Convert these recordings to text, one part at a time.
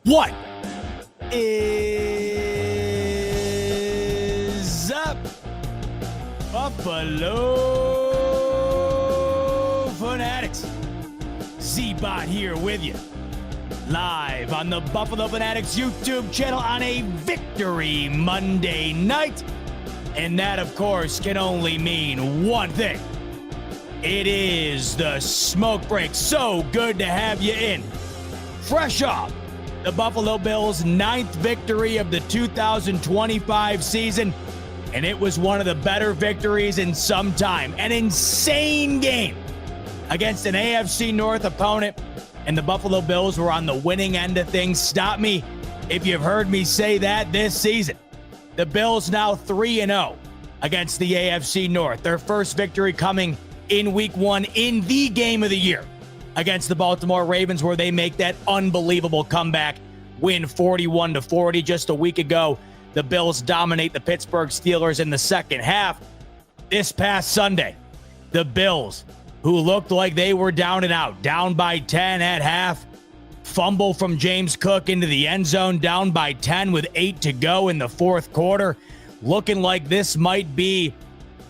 What is up, Buffalo Fanatics? Z-Bot here with you, live on the Buffalo Fanatics YouTube channel on a Victory Monday night. And that, of course, can only mean one thing. It is the smoke break. So good to have you in. Fresh off the Buffalo Bills' 9th victory of the 2025 season, and it was one of the better victories in some time. An insane game against an AFC North opponent, and the Buffalo Bills were on the winning end of things. Stop me if you've heard me say that this season. The Bills now 3-0 against the AFC North. Their first victory coming in week 1 in the game of the year against the Baltimore Ravens, where they make that unbelievable comeback, win 41-40. Just a week ago, the Bills dominate the Pittsburgh Steelers in the second half. This past Sunday, the Bills, who looked like they were down and out, down by 10 at half, fumble from James Cook into the end zone, down by 10 with 8 to go in the fourth quarter, looking like this might be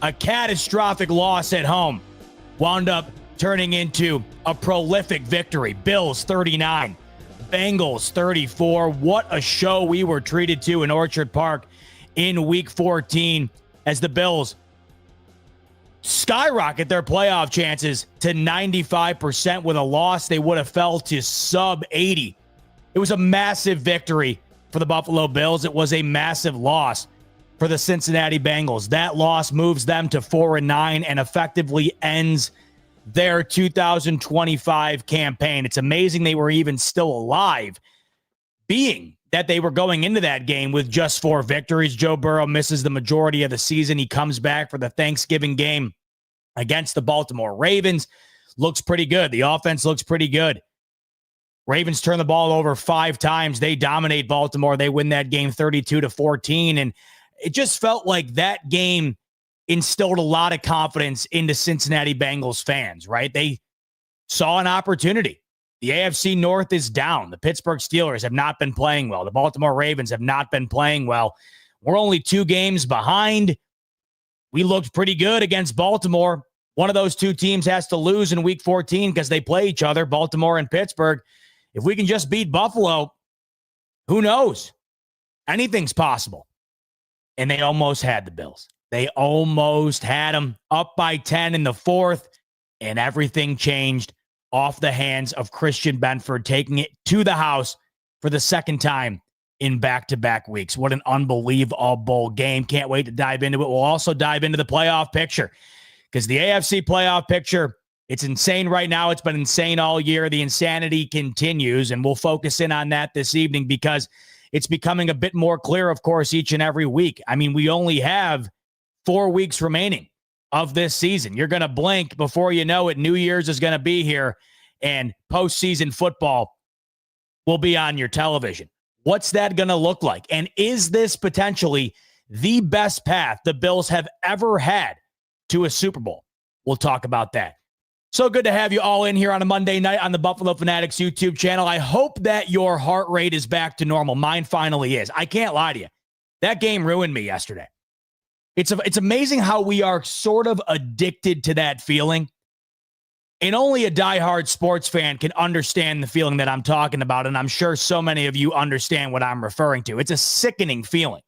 a catastrophic loss at home, wound up turning into a prolific victory. Bills 39, Bengals 34. What a show we were treated to in Orchard Park in week 14 as the Bills skyrocket their playoff chances to 95%. With a loss, they would have fell to sub 80. It was a massive victory for the Buffalo Bills. It was a massive loss for the Cincinnati Bengals. That loss moves them to 4-9 and effectively ends their 2025 campaign. It's amazing they were even still alive, being that they were going into that game with just 4 victories. Joe Burrow misses the majority of the season. He comes back for the Thanksgiving game against the Baltimore Ravens. Looks pretty good. The offense looks pretty good. Ravens turn the ball over 5 times. They dominate Baltimore. They win that game 32-14. And it just felt like that game instilled a lot of confidence into Cincinnati Bengals fans, right? They saw an opportunity. The AFC North is down. The Pittsburgh Steelers have not been playing well. The Baltimore Ravens have not been playing well. We're only 2 games behind. We looked pretty good against Baltimore. One of those 2 teams has to lose in week 14 because they play each other, Baltimore and Pittsburgh. If we can just beat Buffalo, who knows? Anything's possible. And they almost had the Bills. They almost had them up by 10 in the fourth, and everything changed off the hands of Christian Benford, taking it to the house for the second time in back-to-back weeks. What an unbelievable game. Can't wait to dive into it. We'll also dive into the playoff picture, because the AFC playoff picture, it's insane right now. It's been insane all year. The insanity continues, and we'll focus in on that this evening because it's becoming a bit more clear, of course, each and every week. I mean, we only have 4 weeks remaining of this season. You're going to blink before you know it. New Year's is going to be here, and postseason football will be on your television. What's that going to look like? And is this potentially the best path the Bills have ever had to a Super Bowl? We'll talk about that. So good to have you all in here on a Monday night on the Buffalo Fanatics YouTube channel. I hope that your heart rate is back to normal. Mine finally is. I can't lie to you. That game ruined me yesterday. It's amazing how we are sort of addicted to that feeling. And only a diehard sports fan can understand the feeling that I'm talking about. And I'm sure so many of you understand what I'm referring to. It's a sickening feeling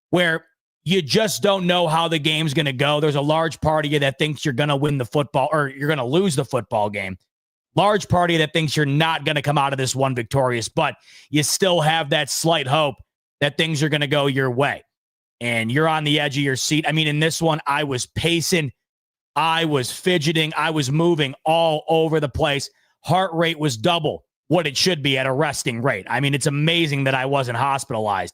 where you just don't know how the game's going to go. There's a large part of you that thinks you're going to win the football, or you're going to lose the football game. Large part of you that thinks you're not going to come out of this one victorious, but you still have that slight hope that things are going to go your way. And you're on the edge of your seat. I mean, in this one, I was pacing, I was fidgeting, I was moving all over the place. Heart rate was double what it should be at a resting rate. I mean, it's amazing that I wasn't hospitalized.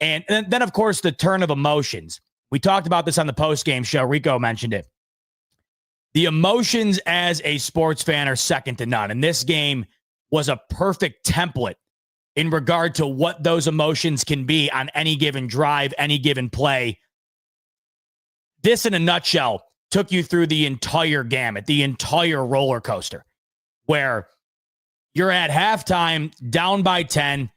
And then, of course, the turn of emotions. We talked about this on the post-game show. Rico mentioned it. The emotions as a sports fan are second to none. And this game was a perfect template in regard to what those emotions can be on any given drive, any given play. This, in a nutshell, took you through the entire gamut, the entire roller coaster, where You're at halftime, down by 10.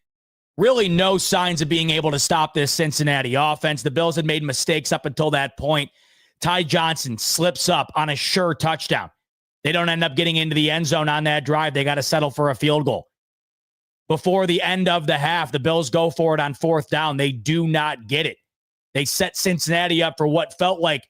Really no signs of being able to stop this Cincinnati offense. The Bills had made mistakes up until that point. Ty Johnson slips up on a sure touchdown. They don't end up getting into the end zone on that drive. They got to settle for a field goal. Before the end of the half, the Bills go for it on fourth down. They do not get it. They set Cincinnati up for what felt like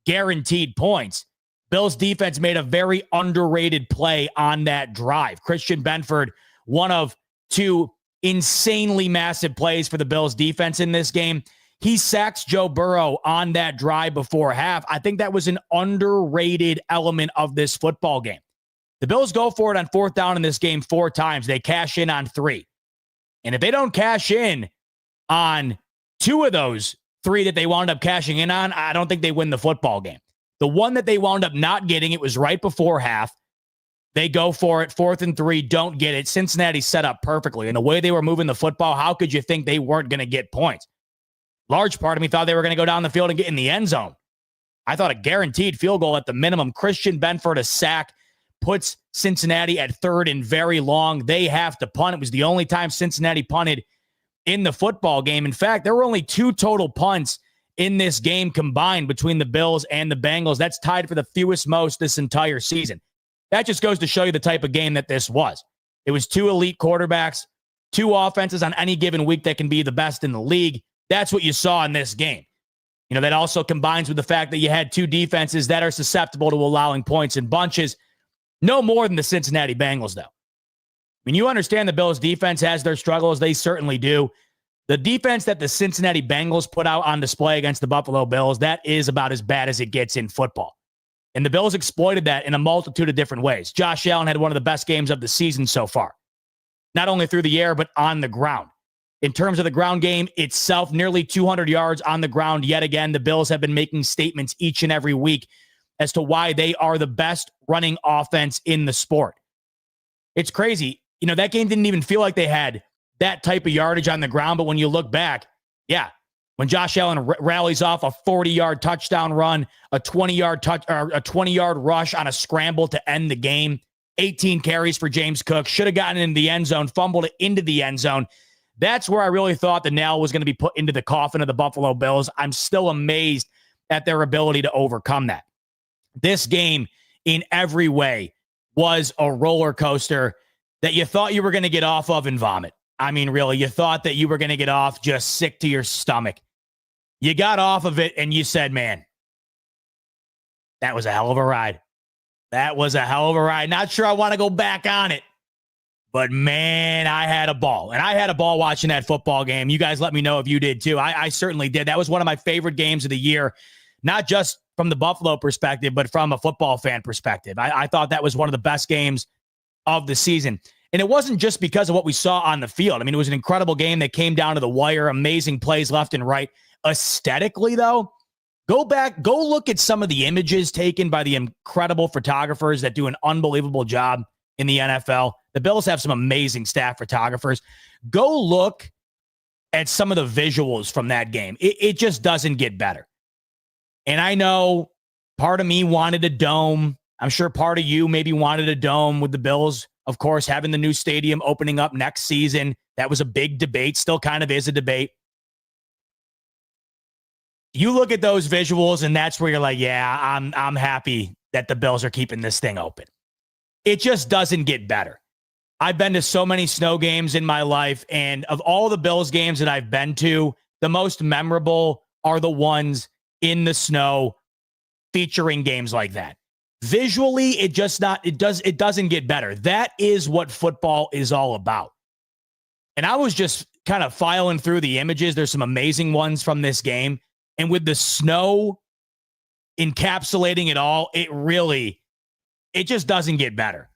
guaranteed points. Bills defense made a very underrated play on that drive. Christian Benford, one of two insanely massive plays for the Bills defense in this game. He sacks Joe Burrow on that drive before half. I think that was an underrated element of this football game. The Bills go for it on fourth down in this game 4 times. They cash in on 3. And if they don't cash in on 2 of those 3 that they wound up cashing in on, I don't think they win the football game. The one that they wound up not getting, it was right before half. They go for it, 4th and 3, don't get it. Cincinnati set up perfectly. And the way they were moving the football, how could you think they weren't going to get points? Large part of me thought they were going to go down the field and get in the end zone. I thought a guaranteed field goal at the minimum. Christian Benford, a sack, puts Cincinnati at 3rd and very long. They have to punt. It was the only time Cincinnati punted in the football game. In fact, there were only 2 total punts in this game combined between the Bills and the Bengals. That's tied for the fewest most this entire season. That just goes to show you the type of game that this was. It was 2 elite quarterbacks, 2 offenses on any given week that can be the best in the league. That's what you saw in this game. You know, that also combines with the fact that you had 2 defenses that are susceptible to allowing points in bunches. No more than the Cincinnati Bengals, though. I mean, you understand the Bills' defense has their struggles. They certainly do. The defense that the Cincinnati Bengals put out on display against the Buffalo Bills, that is about as bad as it gets in football. And the Bills exploited that in a multitude of different ways. Josh Allen had one of the best games of the season so far, not only through the air, but on the ground. In terms of the ground game itself, nearly 200 yards on the ground. Yet again, the Bills have been making statements each and every week as to why they are the best running offense in the sport. It's crazy. You know, that game didn't even feel like they had that type of yardage on the ground. But when you look back, yeah, when Josh Allen rallies off a 40-yard touchdown run, a 20-yard rush on a scramble to end the game, 18 carries for James Cook, should have gotten into the end zone, fumbled it into the end zone. That's where I really thought the nail was going to be put into the coffin of the Buffalo Bills. I'm still amazed at their ability to overcome that. This game, in every way, was a roller coaster that you thought you were going to get off of and vomit. I mean, really, you thought that you were going to get off just sick to your stomach. You got off of it and you said, man, that was a hell of a ride. That was a hell of a ride. Not sure I want to go back on it. But, man, I had a ball. And I had a ball watching that football game. You guys let me know if you did, too. I certainly did. That was one of my favorite games of the year, not just from the Buffalo perspective, but from a football fan perspective. I thought that was one of the best games of the season. And it wasn't just because of what we saw on the field. I mean, it was an incredible game that came down to the wire, amazing plays left and right. Aesthetically, though, go look at some of the images taken by the incredible photographers that do an unbelievable job in the NFL. The Bills have some amazing staff photographers. Go look at some of the visuals from that game. It just doesn't get better. And I know part of me wanted a dome. I'm sure part of you maybe wanted a dome with the Bills, of course, having the new stadium opening up next season. That was a big debate, still kind of is a debate. You look at those visuals, and that's where you're like, yeah, I'm happy that the Bills are keeping this thing open. It just doesn't get better. I've been to so many snow games in my life, and of all the Bills games that I've been to, the most memorable are the ones in the snow featuring games like that. Visually, it doesn't get better. That is what football is all about. And I was just kind of filing through the images. There's some amazing ones from this game. And with the snow encapsulating it all, it just doesn't get better.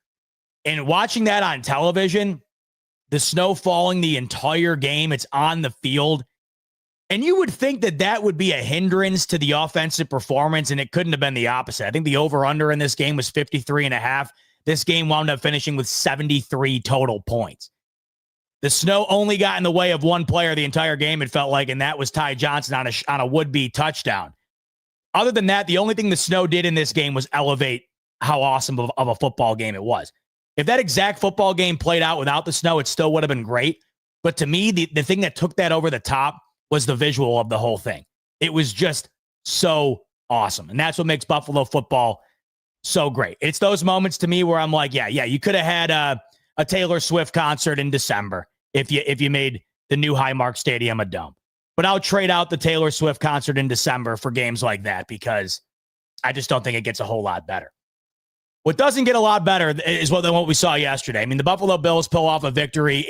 And watching that on television, the snow falling the entire game, it's on the field. And you would think that that would be a hindrance to the offensive performance, and it couldn't have been the opposite. I think the over-under in this game was 53.5. This game wound up finishing with 73 total points. The snow only got in the way of one player the entire game, it felt like, and that was Ty Johnson on a would-be touchdown. Other than that, the only thing the snow did in this game was elevate how awesome of a football game it was. If that exact football game played out without the snow, it still would have been great. But to me, the thing that took that over the top was the visual of the whole thing. It was just so awesome. And that's what makes Buffalo football so great. It's those moments to me where I'm like, yeah, you could have had a Taylor Swift concert in December if you made the new Highmark Stadium a dome. But I'll trade out the Taylor Swift concert in December for games like that because I just don't think it gets a whole lot better. What doesn't get a lot better is what we saw yesterday. I mean, the Buffalo Bills pull off a victory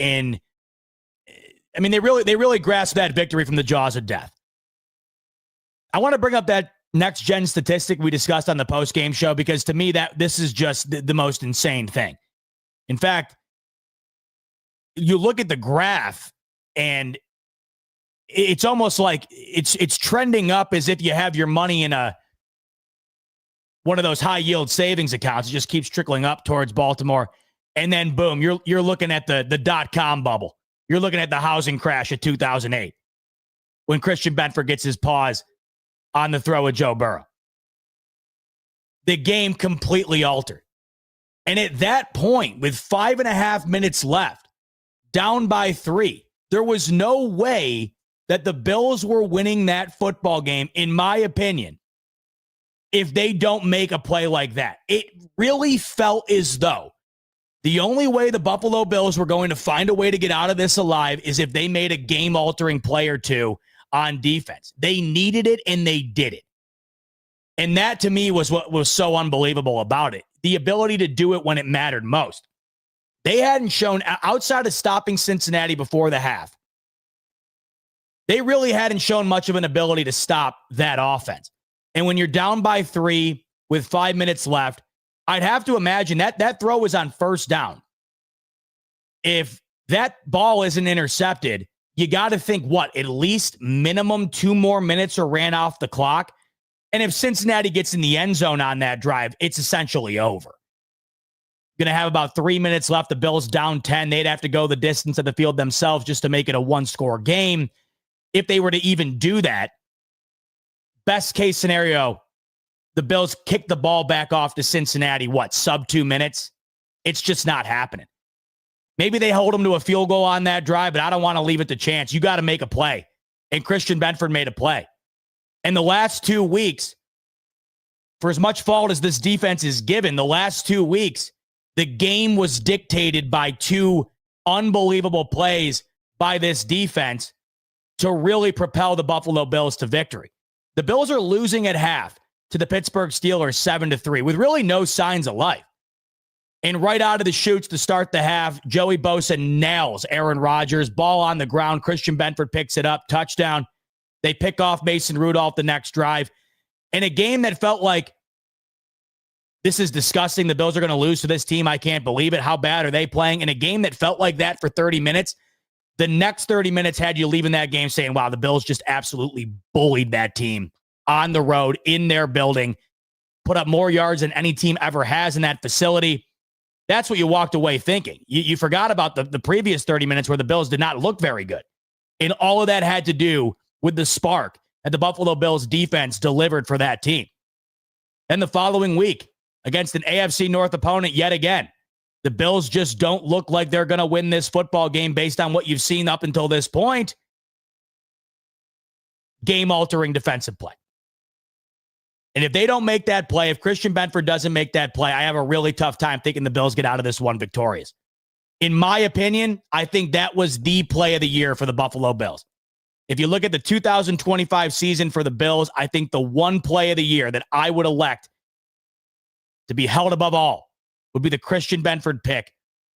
they really grasped that victory from the jaws of death. I want to bring up that next-gen statistic we discussed on the post-game show because to me, this is just the most insane thing. In fact, you look at the graph and it's almost like it's trending up as if you have your money in one of those high-yield savings accounts. It just keeps trickling up towards Baltimore. And then, boom, you're looking at the dot-com bubble. You're looking at the housing crash of 2008 when Christian Benford gets his paws on the throw of Joe Burrow. The game completely altered. And at that point, with 5.5 minutes left, down by 3, there was no way that the Bills were winning that football game, in my opinion, if they don't make a play like that. It really felt as though the only way the Buffalo Bills were going to find a way to get out of this alive is if they made a game-altering play or two on defense. They needed it, and they did it. And that, to me, was what was so unbelievable about it. The ability to do it when it mattered most. They hadn't shown, outside of stopping Cincinnati before the half, they really hadn't shown much of an ability to stop that offense. And when you're down by 3 with 5 minutes left, I'd have to imagine that throw was on first down. If that ball isn't intercepted, you got to think, at least minimum 2 more minutes are ran off the clock. And if Cincinnati gets in the end zone on that drive, it's essentially over. Going to have about 3 minutes left. The Bills down 10. They'd have to go the distance of the field themselves just to make it a 1-score game. If they were to even do that, best case scenario, the Bills kick the ball back off to Cincinnati, sub 2 minutes? It's just not happening. Maybe they hold them to a field goal on that drive, but I don't want to leave it to chance. You got to make a play. And Christian Benford made a play. And the last 2 weeks, for as much fault as this defense is given, the last 2 weeks, the game was dictated by 2 unbelievable plays by this defense to really propel the Buffalo Bills to victory. The Bills are losing at half to the Pittsburgh Steelers 7-3 with really no signs of life. And right out of the chutes to start the half, Joey Bosa nails Aaron Rodgers. Ball on the ground. Christian Benford picks it up. Touchdown. They pick off Mason Rudolph the next drive. In a game that felt like, this is disgusting. The Bills are going to lose to this team. I can't believe it. How bad are they playing? In a game that felt like that for 30 minutes, the next 30 minutes had you leaving that game saying, wow, the Bills just absolutely bullied that team on the road in their building, put up more yards than any team ever has in that facility. That's what you walked away thinking. You forgot about the previous 30 minutes where the Bills did not look very good. And all of that had to do with the spark that the Buffalo Bills defense delivered for that team. And the following week, against an AFC North opponent yet again, the Bills just don't look like they're going to win this football game based on what you've seen up until this point. Game-altering defensive play. And if they don't make that play, if Christian Benford doesn't make that play, I have a really tough time thinking the Bills get out of this one victorious. In my opinion, I think that was the play of the year for the Buffalo Bills. If you look at the 2025 season for the Bills, I think the one play of the year that I would elect to be held above all would be the Christian Benford pick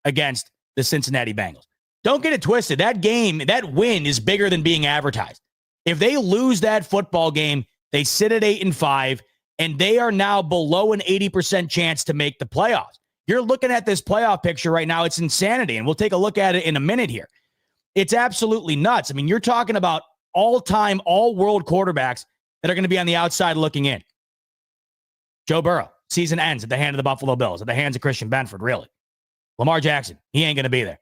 against the Cincinnati Bengals. Don't get it twisted. That game, that win is bigger than being advertised. If they lose that football game, they sit at 8-5, and they are now below an 80% chance to make the playoffs. You're looking at this playoff picture right now. It's insanity, and we'll take a look at it in a minute here. It's absolutely nuts. I mean, you're talking about all-time, all-world quarterbacks that are going to be on the outside looking in. Joe Burrow, season ends at the hand of the Buffalo Bills, at the hands of Christian Benford, really. Lamar Jackson, he ain't going to be there.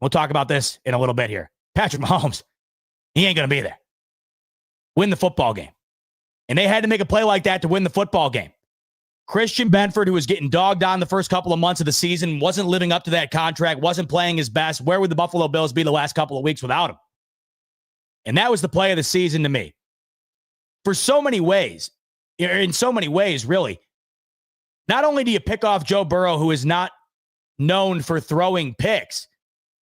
We'll talk about this in a little bit here. Patrick Mahomes, he ain't going to be there. Win the football game. And they had to make a play like that to win the football game. Christian Benford, who was getting dogged on the first couple of months of the season, wasn't living up to that contract, wasn't playing his best. Where would the Buffalo Bills be the last couple of weeks without him? And that was the play of the season to me. For so many ways, in so many ways, really. Not only do you pick off Joe Burrow, who is not known for throwing picks,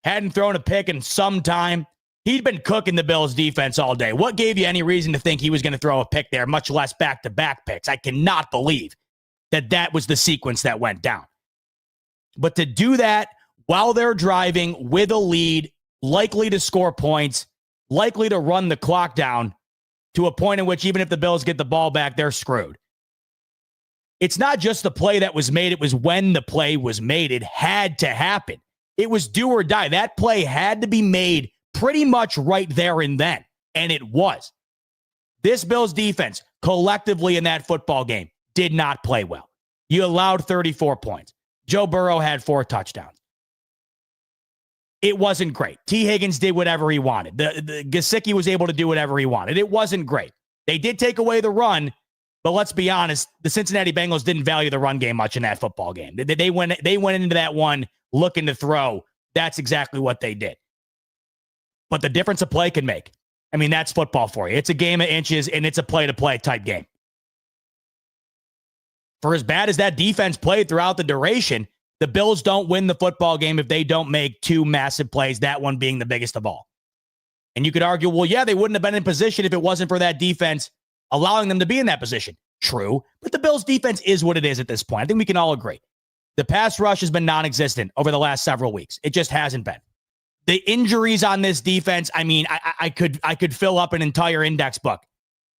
hadn't thrown a pick in some time. He'd been cooking the Bills defense all day. What gave you any reason to think he was going to throw a pick there, much less back-to-back picks? I cannot believe that was the sequence that went down. But to do that while they're driving with a lead, likely to score points, likely to run the clock down to a point in which even if the Bills get the ball back, they're screwed. It's not just the play that was made. It was when the play was made. It had to happen. It was do or die. That play had to be made pretty much right there and then. And it was. This Bills defense collectively in that football game did not play well. You allowed 34 points. Joe Burrow had 4 touchdowns. It wasn't great. T. Higgins did whatever he wanted. The Gesicki was able to do whatever he wanted. It wasn't great. They did take away the run, but let's be honest, the Cincinnati Bengals didn't value the run game much in that football game. They went into that one looking to throw. That's exactly what they did. But the difference a play can make. I mean, that's football for you. It's a game of inches, and it's a play-to-play type game. For as bad as that defense played throughout the duration, the Bills don't win the football game if they don't make 2 massive plays, that one being the biggest of all. And you could argue, well, yeah, they wouldn't have been in position if it wasn't for that defense allowing them to be in that position. True, but the Bills' defense is what it is at this point. I think we can all agree. The pass rush has been non-existent over the last several weeks. It just hasn't been. The injuries on this defense, I mean, I could fill up an entire index book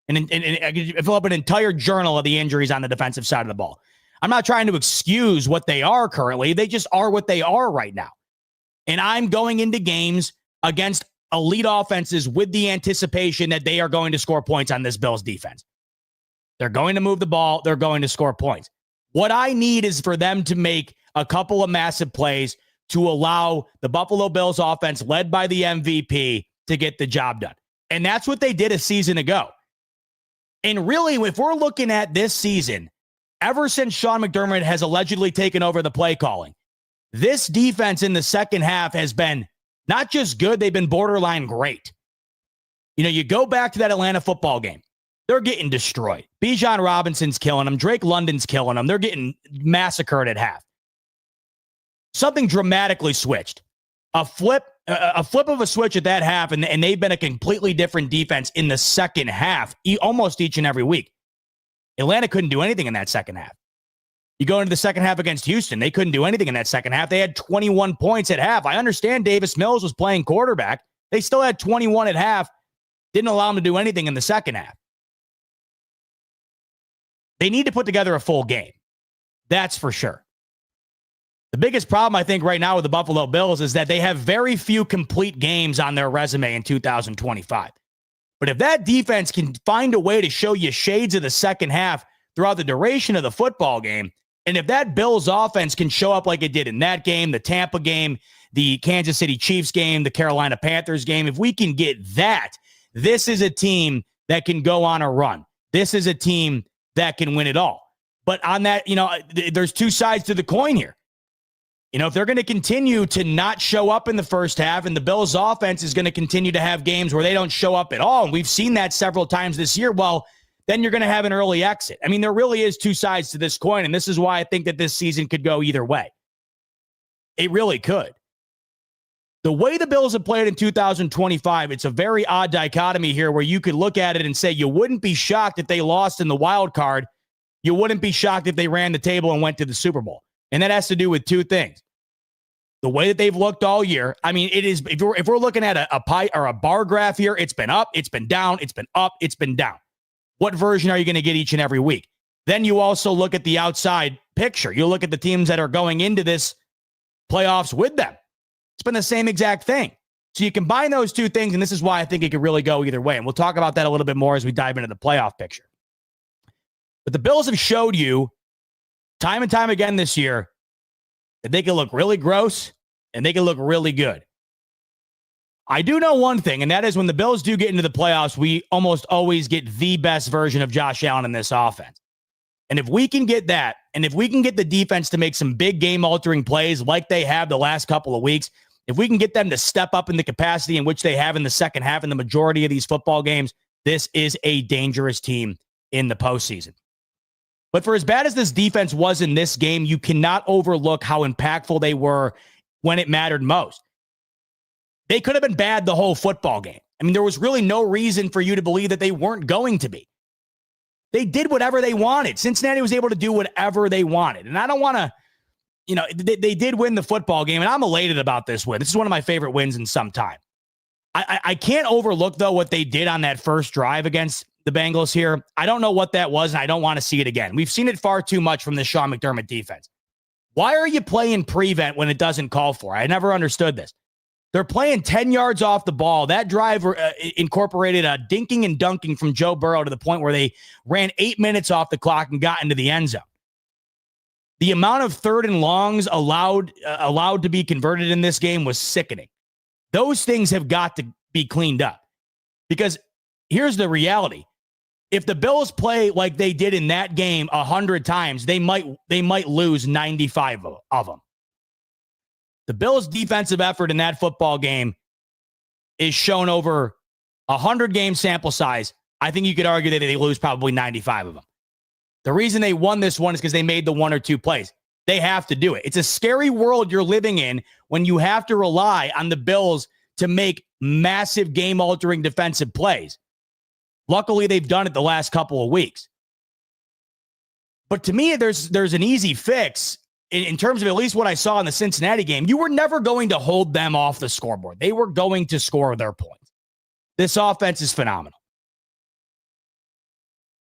and I could fill up an entire journal of the injuries on the defensive side of the ball. I'm not trying to excuse what they are currently. They just are what they are right now. And I'm going into games against elite offenses with the anticipation that they are going to score points on this Bills defense. They're going to move the ball. They're going to score points. What I need is for them to make a couple of massive plays to allow the Buffalo Bills offense led by the MVP to get the job done. And that's what they did a season ago. And really, if we're looking at this season, ever since Sean McDermott has allegedly taken over the play calling, this defense in the second half has been not just good, they've been borderline great. You know, you go back to that Atlanta football game, they're getting destroyed. Bijan Robinson's killing them. Drake London's killing them. They're getting massacred at half. Something dramatically switched. A flip of a switch at that half, and they've been a completely different defense in the second half, almost each and every week. Atlanta couldn't do anything in that second half. You go into the second half against Houston, they couldn't do anything in that second half. They had 21 points at half. I understand Davis Mills was playing quarterback. They still had 21 at half. Didn't allow them to do anything in the second half. They need to put together a full game. That's for sure. The biggest problem, I think, right now with the Buffalo Bills is that they have very few complete games on their resume in 2025. But if that defense can find a way to show you shades of the second half throughout the duration of the football game, and if that Bills offense can show up like it did in that game, the Tampa game, the Kansas City Chiefs game, the Carolina Panthers game, if we can get that, this is a team that can go on a run. This is a team that can win it all. But on that, you know, there's 2 sides to the coin here. You know, if they're going to continue to not show up in the first half and the Bills offense is going to continue to have games where they don't show up at all, and we've seen that several times this year, well, then you're going to have an early exit. I mean, there really is 2 sides to this coin, and this is why I think that this season could go either way. It really could. The way the Bills have played in 2025, it's a very odd dichotomy here where you could look at it and say you wouldn't be shocked if they lost in the wild card. You wouldn't be shocked if they ran the table and went to the Super Bowl. And that has to do with 2 things. The way that they've looked all year. I mean, it is, if we're looking at a pie or a bar graph here, it's been up, it's been down, it's been up, it's been down. What version are you going to get each and every week? Then you also look at the outside picture. You look at the teams that are going into this playoffs with them. It's been the same exact thing. So you combine those 2 things, and this is why I think it could really go either way. And we'll talk about that a little bit more as we dive into the playoff picture. But the Bills have showed you time and time again this year that they can look really gross and they can look really good. I do know one thing, and that is when the Bills do get into the playoffs, we almost always get the best version of Josh Allen in this offense. And if we can get that, and if we can get the defense to make some big game-altering plays like they have the last couple of weeks, if we can get them to step up in the capacity in which they have in the second half in the majority of these football games, this is a dangerous team in the postseason. But for as bad as this defense was in this game, you cannot overlook how impactful they were when it mattered most. They could have been bad the whole football game. I mean, there was really no reason for you to believe that they weren't going to be. They did whatever they wanted. Cincinnati was able to do whatever they wanted. And I don't want to, they did win the football game, and I'm elated about this win. This is one of my favorite wins in some time. I can't overlook, though, what they did on that first drive against the Bengals here. I don't know what that was, and I don't want to see it again. We've seen it far too much from the Sean McDermott defense. Why are you playing prevent when it doesn't call for it? I never understood this. They're playing 10 yards off the ball. That drive incorporated a dinking and dunking from Joe Burrow to the point where they ran 8 minutes off the clock and got into the end zone. The amount of third and longs allowed to be converted in this game was sickening. Those things have got to be cleaned up, because here's the reality. If the Bills play like they did in that game 100 times, they might lose 95 of them. The Bills' defensive effort in that football game is shown over 100-game sample size. I think you could argue that they lose probably 95 of them. The reason they won this one is because they made the one or two plays. They have to do it. It's a scary world you're living in when you have to rely on the Bills to make massive game-altering defensive plays. Luckily, they've done it the last couple of weeks. But to me, there's an easy fix in terms of at least what I saw in the Cincinnati game. You were never going to hold them off the scoreboard. They were going to score their points. This offense is phenomenal.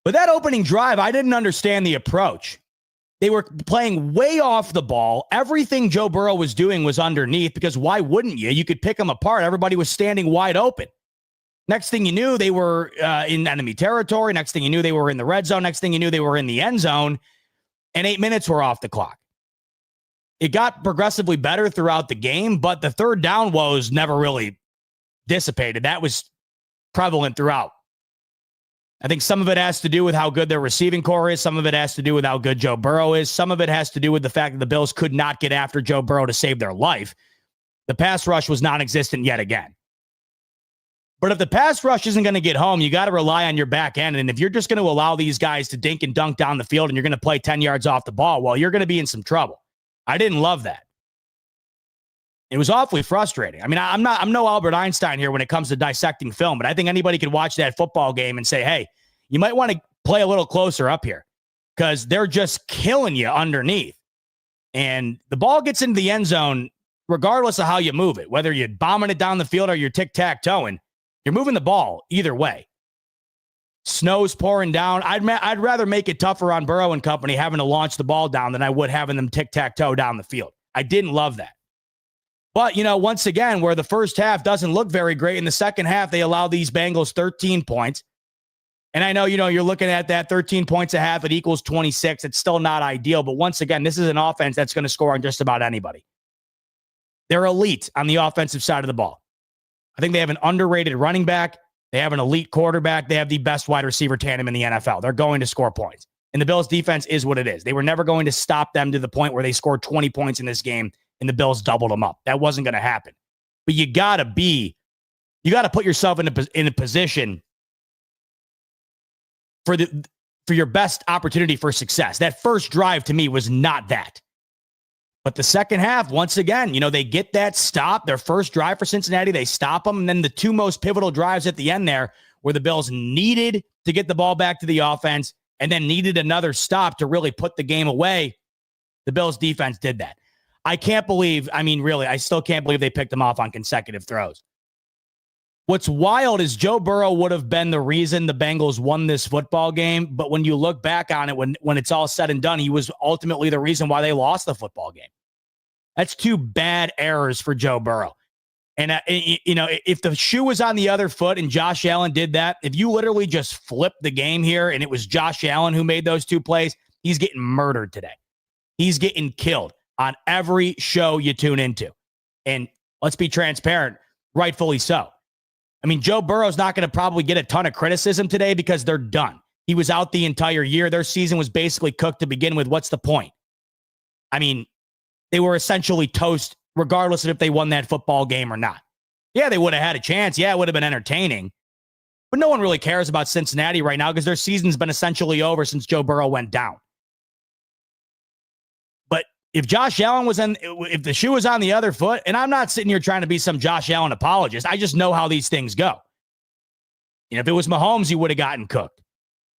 But that opening drive, I didn't understand the approach. They were playing way off the ball. Everything Joe Burrow was doing was underneath, because why wouldn't you? You could pick them apart. Everybody was standing wide open. Next thing you knew, they were in enemy territory. Next thing you knew, they were in the red zone. Next thing you knew, they were in the end zone, and 8 minutes were off the clock. It got progressively better throughout the game, but the third down woes never really dissipated. That was prevalent throughout. I think some of it has to do with how good their receiving core is. Some of it has to do with how good Joe Burrow is. Some of it has to do with the fact that the Bills could not get after Joe Burrow to save their life. The pass rush was non-existent yet again. But if the pass rush isn't going to get home, you got to rely on your back end. And if you're just going to allow these guys to dink and dunk down the field and you're going to play 10 yards off the ball, well, you're going to be in some trouble. I didn't love that. It was awfully frustrating. I mean, I'm no Albert Einstein here when it comes to dissecting film, but I think anybody could watch that football game and say, hey, you might want to play a little closer up here, because they're just killing you underneath. And the ball gets into the end zone, regardless of how you move it, whether you're bombing it down the field or you're tic-tac-toeing, you're moving the ball either way. Snow's pouring down. I'd rather make it tougher on Burrow and company having to launch the ball down than I would having them tic-tac-toe down the field. I didn't love that. But, once again, where the first half doesn't look very great, in the second half, they allow these Bengals 13 points. And I know, you're looking at that 13 points a half, it equals 26. It's still not ideal. But once again, this is an offense that's going to score on just about anybody. They're elite on the offensive side of the ball. I think they have an underrated running back. They have an elite quarterback. They have the best wide receiver tandem in the NFL. They're going to score points. And the Bills' defense is what it is. They were never going to stop them to the point where they scored 20 points in this game and the Bills doubled them up. That wasn't going to happen. But you got to put yourself in a position for your best opportunity for success. That first drive to me was not that. But the second half, once again, they get that stop. Their first drive for Cincinnati, they stop them. And then the two most pivotal drives at the end there, where the Bills needed to get the ball back to the offense and then needed another stop to really put the game away. The Bills defense did that. I still can't believe they picked them off on consecutive throws. What's wild is Joe Burrow would have been the reason the Bengals won this football game. But when you look back on it, when it's all said and done, he was ultimately the reason why they lost the football game. That's two bad errors for Joe Burrow. And, if the shoe was on the other foot and Josh Allen did that, if you literally just flipped the game here and it was Josh Allen who made those two plays, he's getting murdered today. He's getting killed on every show you tune into. And let's be transparent, rightfully so. I mean, Joe Burrow's not going to probably get a ton of criticism today because they're done. He was out the entire year. Their season was basically cooked to begin with. What's the point? I mean, they were essentially toast regardless of if they won that football game or not. Yeah, they would have had a chance. Yeah, it would have been entertaining. But no one really cares about Cincinnati right now because their season's been essentially over since Joe Burrow went down. But if Josh Allen if the shoe was on the other foot, and I'm not sitting here trying to be some Josh Allen apologist, I just know how these things go. If it was Mahomes, he would have gotten cooked.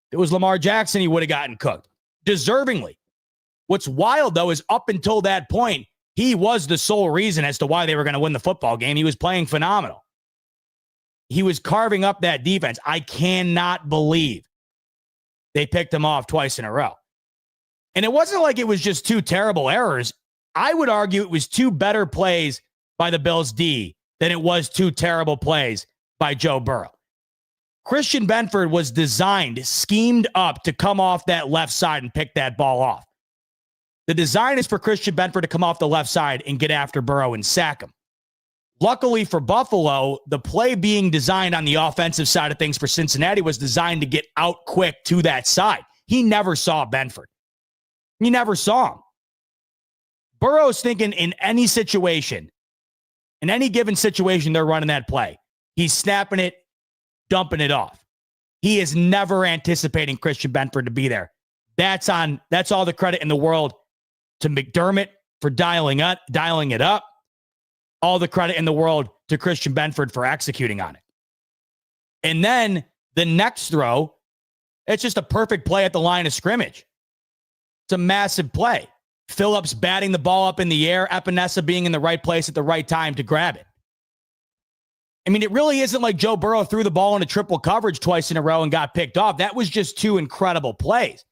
If it was Lamar Jackson, he would have gotten cooked. Deservingly. What's wild, though, is up until that point, he was the sole reason as to why they were going to win the football game. He was playing phenomenal. He was carving up that defense. I cannot believe they picked him off twice in a row. And it wasn't like it was just two terrible errors. I would argue it was two better plays by the Bills D than it was two terrible plays by Joe Burrow. Christian Benford was designed, schemed up to come off that left side and pick that ball off. The design is for Christian Benford to come off the left side and get after Burrow and sack him. Luckily for Buffalo, the play being designed on the offensive side of things for Cincinnati was designed to get out quick to that side. He never saw Benford. He never saw him. Burrow's thinking in any situation, in any given situation they're running that play, he's snapping it, dumping it off. He is never anticipating Christian Benford to be there. That's all the credit in the world to McDermott for dialing it up. All the credit in the world to Christian Benford for executing on it. And then the next throw, it's just a perfect play at the line of scrimmage. It's a massive play. Phillips batting the ball up in the air, Epinesa being in the right place at the right time to grab it. I mean, it really isn't like Joe Burrow threw the ball into triple coverage twice in a row and got picked off. That was just two incredible plays.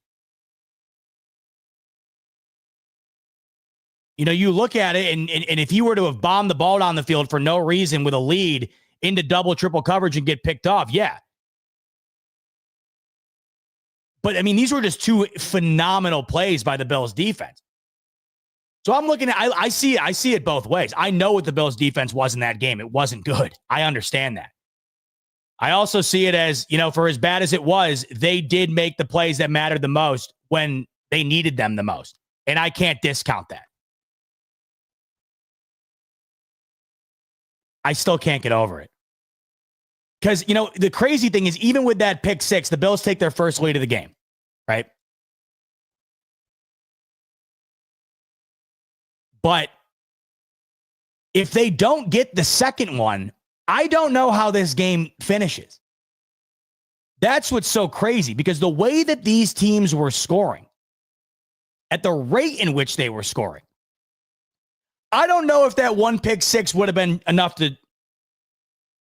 You look at it, and if you were to have bombed the ball down the field for no reason with a lead into double, triple coverage and get picked off, yeah. But, I mean, these were just two phenomenal plays by the Bills defense. So I'm looking at, I see it both ways. I know what the Bills defense was in that game. It wasn't good. I understand that. I also see it as, for as bad as it was, they did make the plays that mattered the most when they needed them the most. And I can't discount that. I still can't get over it. Because, the crazy thing is, even with that pick six, the Bills take their first lead of the game, right? But if they don't get the second one, I don't know how this game finishes. That's what's so crazy, because the way that these teams were scoring, at the rate in which they were scoring, I don't know if that one pick six would have been enough to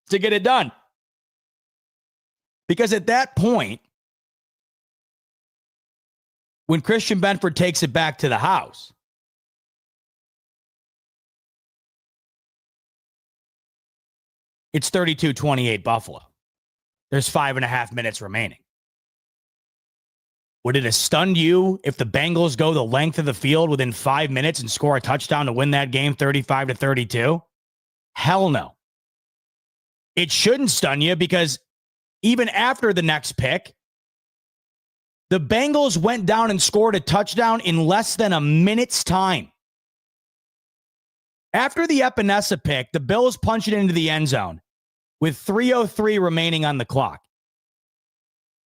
get it done. Because at that point, when Christian Benford takes it back to the house, it's 32-28 Buffalo. There's 5.5 minutes remaining. Would it have stunned you if the Bengals go the length of the field within 5 minutes and score a touchdown to win that game 35-32? Hell no. It shouldn't stun you, because even after the next pick, the Bengals went down and scored a touchdown in less than a minute's time. After the Epinesa pick, the Bills punch it into the end zone with 3:03 remaining on the clock.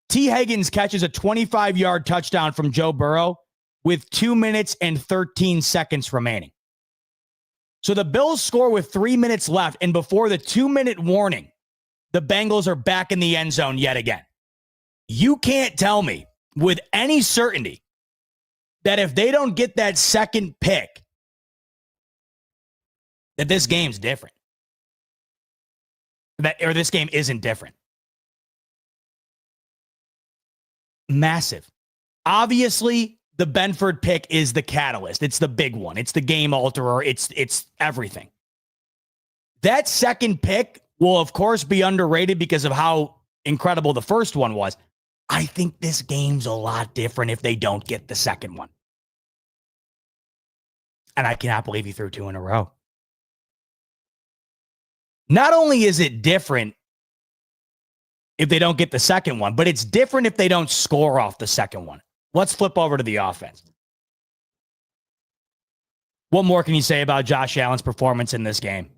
T. Higgins catches a 25-yard touchdown from Joe Burrow with 2 minutes and 13 seconds remaining. So the Bills score with 3 minutes left, and before the 2-minute warning, the Bengals are back in the end zone yet again. You can't tell me with any certainty that if they don't get that second pick, that this game's different. Or this game isn't different. Massive. Obviously, the Benford pick is the catalyst. It's the big one. It's the game alterer. It's everything. That second pick will, of course, be underrated because of how incredible the first one was. I think this game's a lot different if they don't get the second one. And I cannot believe he threw two in a row. Not only is it different if they don't get the second one, but it's different if they don't score off the second one. Let's flip over to the offense. What more can you say about Josh Allen's performance in this game?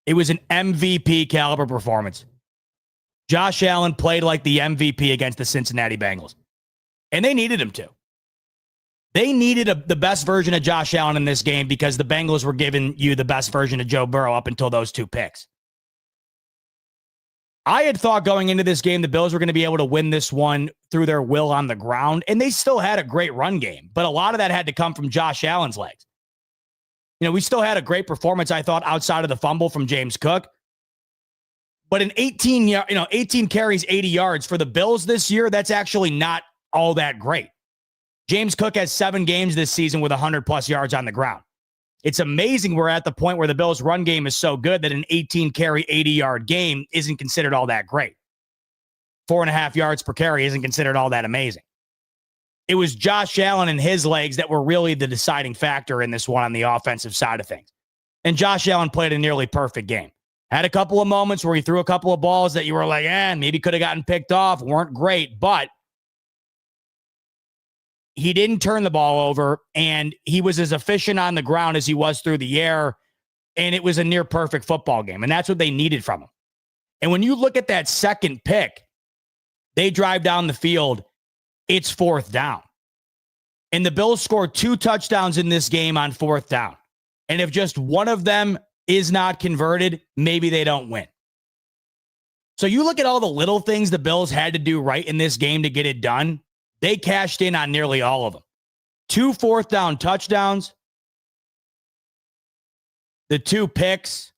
It was an MVP caliber performance. Josh Allen played like the MVP against the Cincinnati Bengals, and they needed him to. They needed the best version of Josh Allen in this game because the Bengals were giving you the best version of Joe Burrow up until those two picks. I had thought going into this game, the Bills were going to be able to win this one through their will on the ground, and they still had a great run game, but a lot of that had to come from Josh Allen's legs. You know, we still had a great performance, I thought, outside of the fumble from James Cook. But an 18 carries, 80 yards for the Bills this year, that's actually not all that great. James Cook has 7 games this season with 100-plus yards on the ground. It's amazing we're at the point where the Bills' run game is so good that an 18-carry, 80-yard game isn't considered all that great. 4.5 yards per carry isn't considered all that amazing. It was Josh Allen and his legs that were really the deciding factor in this one on the offensive side of things. And Josh Allen played a nearly perfect game. Had a couple of moments where he threw a couple of balls that you were like, maybe could have gotten picked off, weren't great, but he didn't turn the ball over, and he was as efficient on the ground as he was through the air, and it was a near perfect football game, and that's what they needed from him. And when you look at that second pick, they drive down the field, it's 4th down. And the Bills scored 2 touchdowns in this game on 4th down. And if just one of them is not converted, maybe they don't win. So you look at all the little things the Bills had to do right in this game to get it done. They cashed in on nearly all of them. 2 4th down touchdowns. The 2 picks.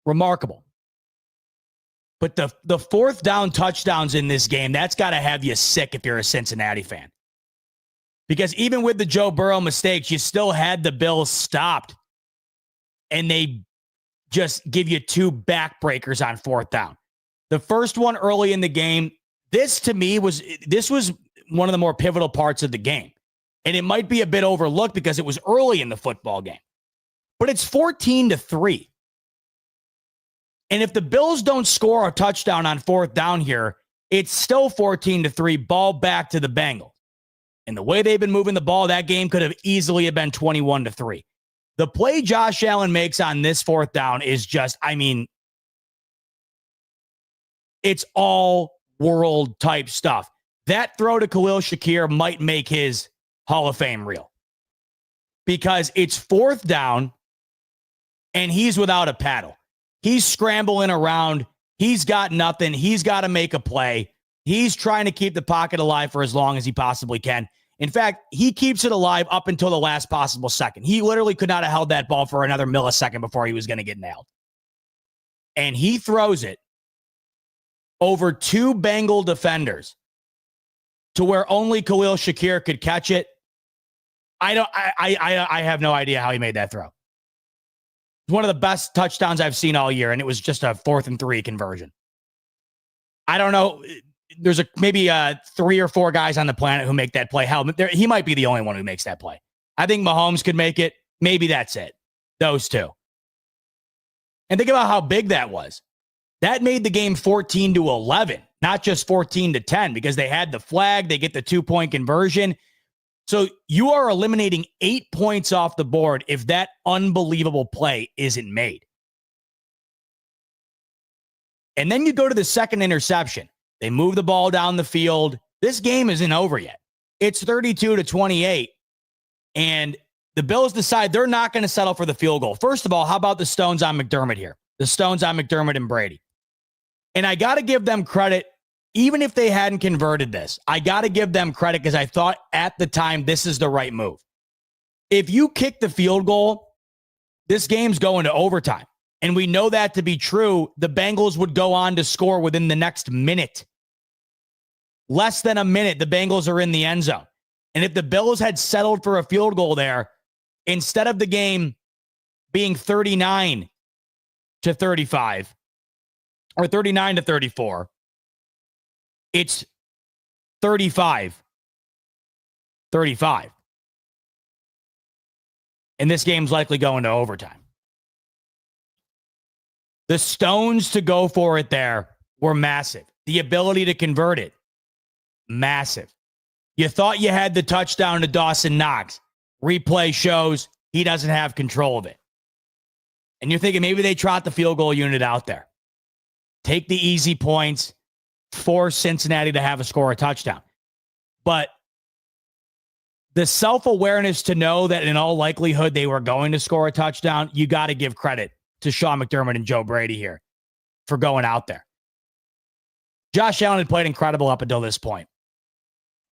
Remarkable. But the 4th down touchdowns in this game, that's got to have you sick if you're a Cincinnati fan. Because even with the Joe Burrow mistakes, you still had the Bills stopped. And they just give you 2 backbreakers on 4th down. The first one early in the game, this was one of the more pivotal parts of the game. And it might be a bit overlooked because it was early in the football game. But it's 14-3. And if the Bills don't score a touchdown on 4th down here, it's still 14-3, ball back to the Bengals. And the way they've been moving the ball, that game could have easily have been 21-3. The play Josh Allen makes on this 4th down is just, it's all world type stuff. That throw to Khalil Shakir might make his Hall of Fame reel. Because it's 4th down and he's without a paddle. He's scrambling around. He's got nothing. He's got to make a play. He's trying to keep the pocket alive for as long as he possibly can. In fact, he keeps it alive up until the last possible second. He literally could not have held that ball for another millisecond before he was going to get nailed. And he throws it over 2 Bengal defenders to where only Khalil Shakir could catch it. I have no idea how he made that throw. It's one of the best touchdowns I've seen all year, and it was just a 4th and 3 conversion. I don't know. There's maybe 3 or 4 guys on the planet who make that play. Hell, he might be the only one who makes that play. I think Mahomes could make it. Maybe that's it. Those 2. And think about how big that was. That made the game 14-11, not just 14-10, because they had the flag. They get the 2-point conversion. So you are eliminating 8 points off the board if that unbelievable play isn't made. And then you go to the second interception. They move the ball down the field. This game isn't over yet. It's 32-28. And the Bills decide they're not going to settle for the field goal. First of all, how about the stones on McDermott here? The stones on McDermott and Brady. And I got to give them credit. Even if they hadn't converted this, I got to give them credit because I thought at the time this is the right move. If you kick the field goal, this game's going to overtime. And we know that to be true. The Bengals would go on to score within the next minute. Less than a minute, the Bengals are in the end zone. And if the Bills had settled for a field goal there, instead of the game being 39-35 or 39-34, it's 35-35. And this game's likely going to overtime. The stones to go for it there were massive. The ability to convert it, massive. You thought you had the touchdown to Dawson Knox. Replay shows he doesn't have control of it. And you're thinking maybe they trot the field goal unit out there. Take the easy points, force Cincinnati to have a score a touchdown. But the self-awareness to know that in all likelihood they were going to score a touchdown, you got to give credit to Sean McDermott and Joe Brady here for going out there. Josh Allen had played incredible up until this point.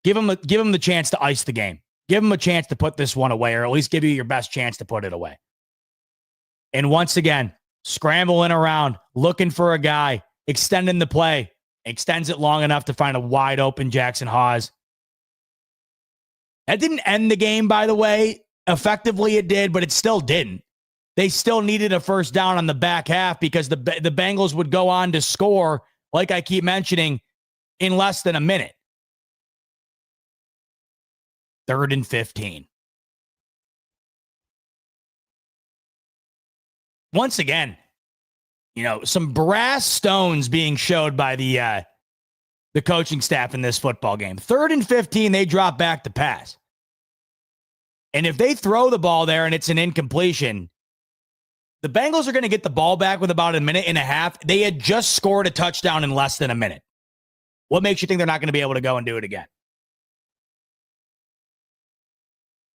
Give him the chance to ice the game. Give him a chance to put this one away, or at least give you your best chance to put it away. And once again, scrambling around, looking for a guy, extending the play, extends it long enough to find a wide open Jackson Hawes. That didn't end the game, by the way. Effectively, it did, but it still didn't. They still needed a first down on the back half because the Bengals would go on to score, like I keep mentioning, in less than a minute. 3rd and 15. Once again, some brass stones being showed by the coaching staff in this football game. 3rd and 15, they drop back to pass. And if they throw the ball there and it's an incompletion, the Bengals are going to get the ball back with about a minute and a half. They had just scored a touchdown in less than a minute. What makes you think they're not going to be able to go and do it again?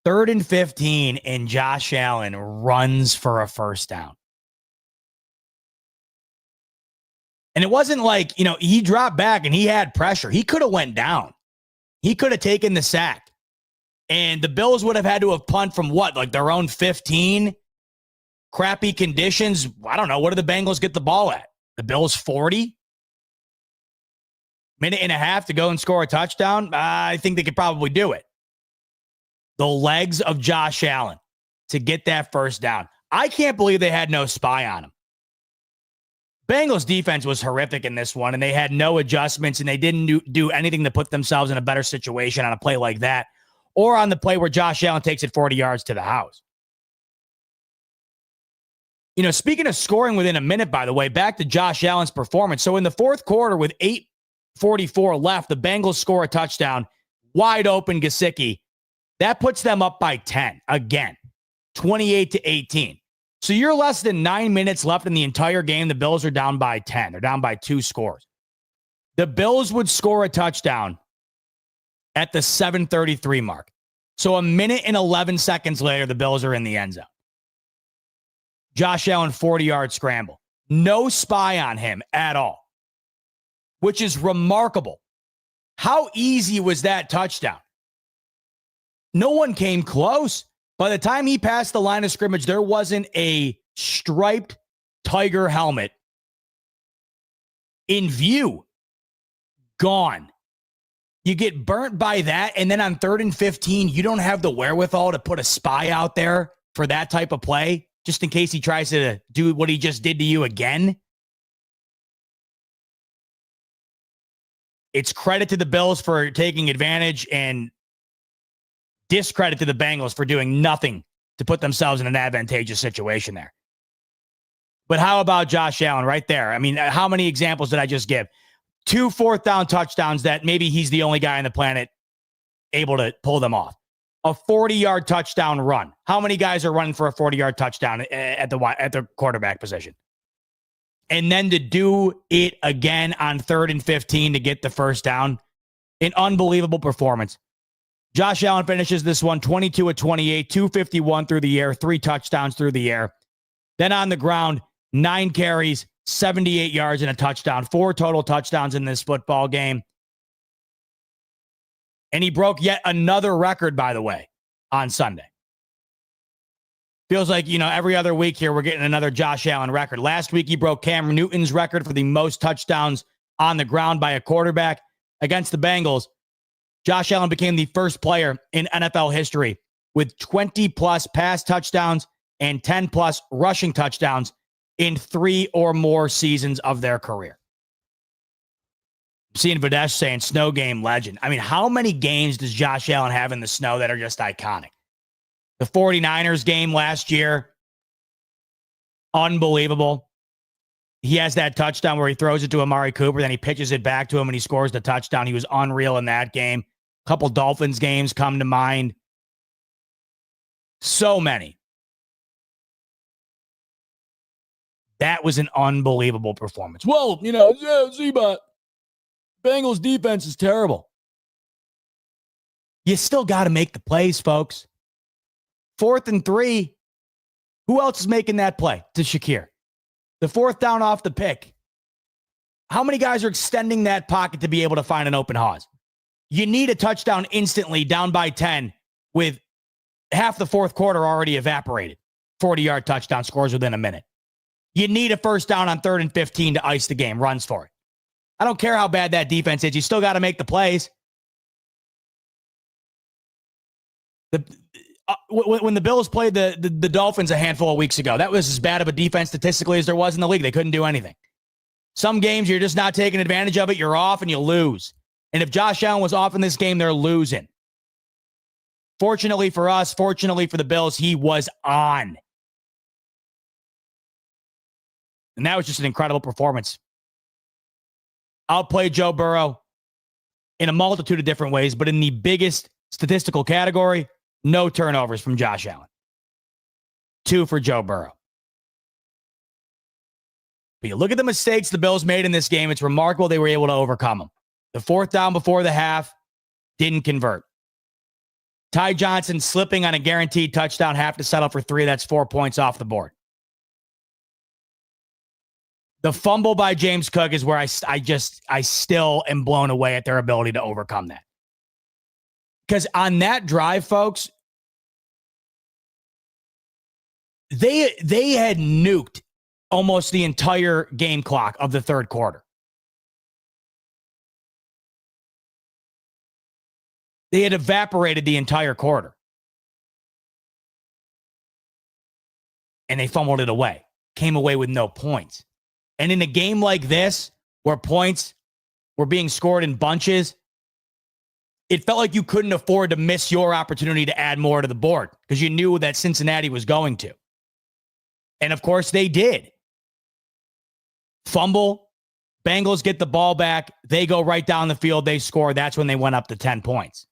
3rd and 15, and Josh Allen runs for a first down. And it wasn't like, he dropped back and he had pressure. He could have went down. He could have taken the sack. And the Bills would have had to have punt from their own 15? Crappy conditions. I don't know. What do the Bengals get the ball at? The Bills 40? Minute and a half to go and score a touchdown? I think they could probably do it. The legs of Josh Allen to get that first down. I can't believe they had no spy on him. Bengals defense was horrific in this one, and they had no adjustments, and they didn't do anything to put themselves in a better situation on a play like that, or on the play where Josh Allen takes it 40 yards to the house. Speaking of scoring within a minute, by the way, back to Josh Allen's performance. So in the fourth quarter with 8:44 left, the Bengals score a touchdown, wide open Gesicki. That puts them up by 10 again, 28-18. So you're less than 9 minutes left in the entire game. The Bills are down by 10. They're down by 2 scores. The Bills would score a touchdown at the 7:33 mark. So a minute and 11 seconds later, the Bills are in the end zone. Josh Allen, 40-yard scramble. No spy on him at all, which is remarkable. How easy was that touchdown? No one came close. By the time he passed the line of scrimmage, there wasn't a striped Tiger helmet in view. Gone. You get burnt by that, and then on 3rd and 15, you don't have the wherewithal to put a spy out there for that type of play, just in case he tries to do what he just did to you again. It's credit to the Bills for taking advantage and discredit to the Bengals for doing nothing to put themselves in an advantageous situation there. But how about Josh Allen right there? I mean, how many examples did I just give? 2 fourth down touchdowns that maybe he's the only guy on the planet able to pull them off. A 40-yard touchdown run. How many guys are running for a 40-yard touchdown at the quarterback position? And then to do it again on 3rd and 15 to get the first down. An unbelievable performance. Josh Allen finishes this one 22-28, 251 through the air, 3 touchdowns through the air. Then on the ground, 9 carries, 78 yards and a touchdown, 4 total touchdowns in this football game. And he broke yet another record, by the way, on Sunday. Feels like, every other week here, we're getting another Josh Allen record. Last week, he broke Cam Newton's record for the most touchdowns on the ground by a quarterback against the Bengals. Josh Allen became the first player in NFL history with 20-plus pass touchdowns and 10-plus rushing touchdowns in 3 or more seasons of their career. Seeing Videsh saying snow game legend. I mean, how many games does Josh Allen have in the snow that are just iconic? The 49ers game last year, unbelievable. He has that touchdown where he throws it to Amari Cooper, then he pitches it back to him and he scores the touchdown. He was unreal in that game. A couple Dolphins games come to mind. So many. That was an unbelievable performance. Well, Z-Bot, Bengals defense is terrible. You still got to make the plays, folks. 4th and 3. Who else is making that play to Shakir? The 4th down off the pick. How many guys are extending that pocket to be able to find an open Haas? You need a touchdown instantly, down by 10, with half the 4th quarter already evaporated. 40-yard touchdown, scores within a minute. You need a first down on 3rd and 15 to ice the game. Runs for it. I don't care how bad that defense is. You still got to make the plays. When the Bills played the Dolphins a handful of weeks ago, that was as bad of a defense statistically as there was in the league. They couldn't do anything. Some games you're just not taking advantage of it. You're off and you lose. And if Josh Allen was off in this game, they're losing. Fortunately for us, fortunately for the Bills, he was on. And that was just an incredible performance. Outplayed Joe Burrow in a multitude of different ways, but in the biggest statistical category, no turnovers from Josh Allen. 2 for Joe Burrow. But you look at the mistakes the Bills made in this game, it's remarkable they were able to overcome them. The 4th down before the half didn't convert. Ty Johnson slipping on a guaranteed touchdown, have to settle for 3. That's 4 points off the board. The fumble by James Cook is where I still am blown away at their ability to overcome that. Because on that drive, folks, they had nuked almost the entire game clock of the 3rd quarter. They had evaporated the entire quarter. And they fumbled it away. Came away with no points. And in a game like this, where points were being scored in bunches, it felt like you couldn't afford to miss your opportunity to add more to the board because you knew that Cincinnati was going to. And of course, they did. Fumble, Bengals get the ball back, they go right down the field, they score. That's when they went up to 10 points.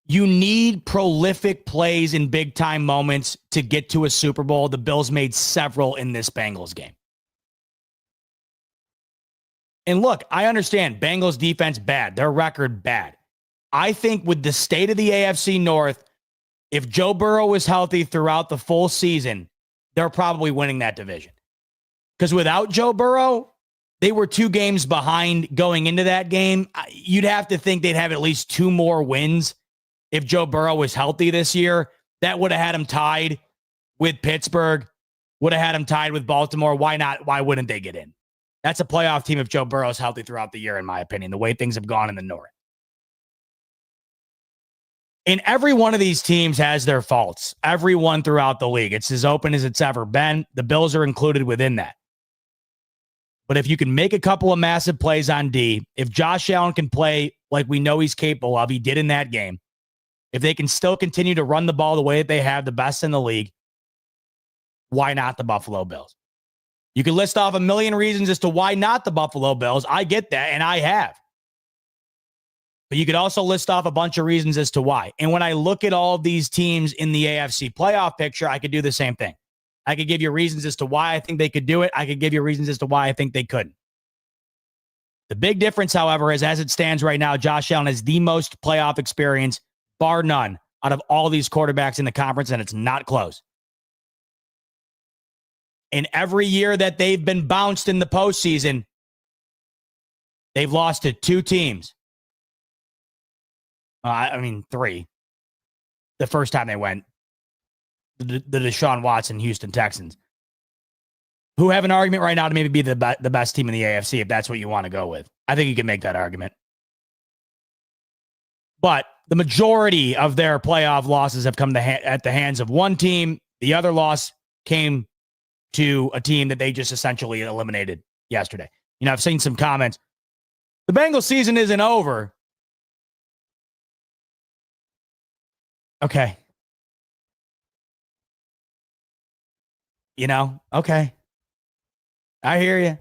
You need prolific plays in big-time moments to get to a Super Bowl. The Bills made several in this Bengals game. And look, I understand Bengals defense bad. Their record bad. I think with the state of the AFC North, if Joe Burrow was healthy throughout the full season, they're probably winning that division. Because without Joe Burrow, they were 2 games behind going into that game. You'd have to think they'd have at least 2 more wins. If Joe Burrow was healthy this year, that would have had him tied with Pittsburgh, would have had him tied with Baltimore. Why not? Why wouldn't they get in? That's a playoff team if Joe Burrow is healthy throughout the year, in my opinion, the way things have gone in the North. And every one of these teams has their faults. Everyone throughout the league. It's as open as it's ever been. The Bills are included within that. But if you can make a couple of massive plays on D, if Josh Allen can play like we know he's capable of, he did in that game, if they can still continue to run the ball the way that they have, the best in the league, why not the Buffalo Bills? You can list off a million reasons as to why not the Buffalo Bills. I get that, and I have. But you could also list off a bunch of reasons as to why. And when I look at all of these teams in the AFC playoff picture, I could do the same thing. I could give you reasons as to why I think they could do it. I could give you reasons as to why I think they couldn't. The big difference, however, is as it stands right now, Josh Allen has the most playoff experience, bar none, out of all these quarterbacks in the conference, and it's not close. And every year that they've been bounced in the postseason, they've lost to 2 teams. 3. The first time they went, the Deshaun Watson Houston Texans, who have an argument right now to maybe be the best team in the AFC, if that's what you want to go with. I think you can make that argument. But the majority of their playoff losses have come at the hands of one team. The other loss came to a team that they just essentially eliminated yesterday. I've seen some comments. The Bengals season isn't over. Okay. Okay. I hear you.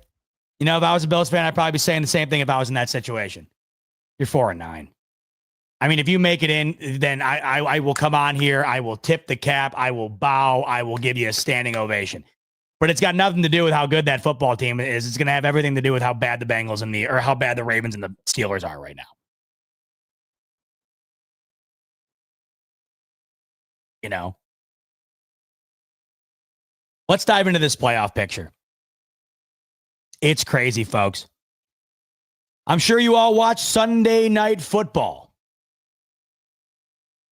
If I was a Bills fan, I'd probably be saying the same thing if I was in that situation. You're 4-9. I mean, if you make it in, then I will come on here. I will tip the cap. I will bow. I will give you a standing ovation. But it's got nothing to do with how good that football team is. It's going to have everything to do with how bad the Bengals or how bad the Ravens and the Steelers are right now. Let's dive into this playoff picture. It's crazy, folks. I'm sure you all watch Sunday Night Football.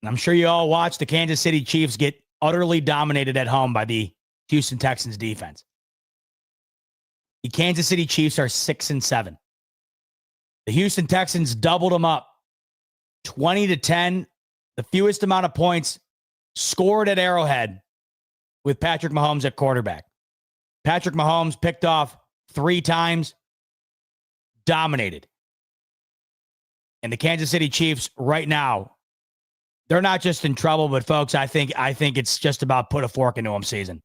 I'm sure you all watch the Kansas City Chiefs get utterly dominated at home by the Houston Texans defense. The Kansas City Chiefs are 6-7. The Houston Texans doubled them up 20-10, the fewest amount of points scored at Arrowhead with Patrick Mahomes at quarterback. Patrick Mahomes picked off 3 times, dominated. And the Kansas City Chiefs right now, they're not just in trouble, but folks, I think it's just about put a fork into them season.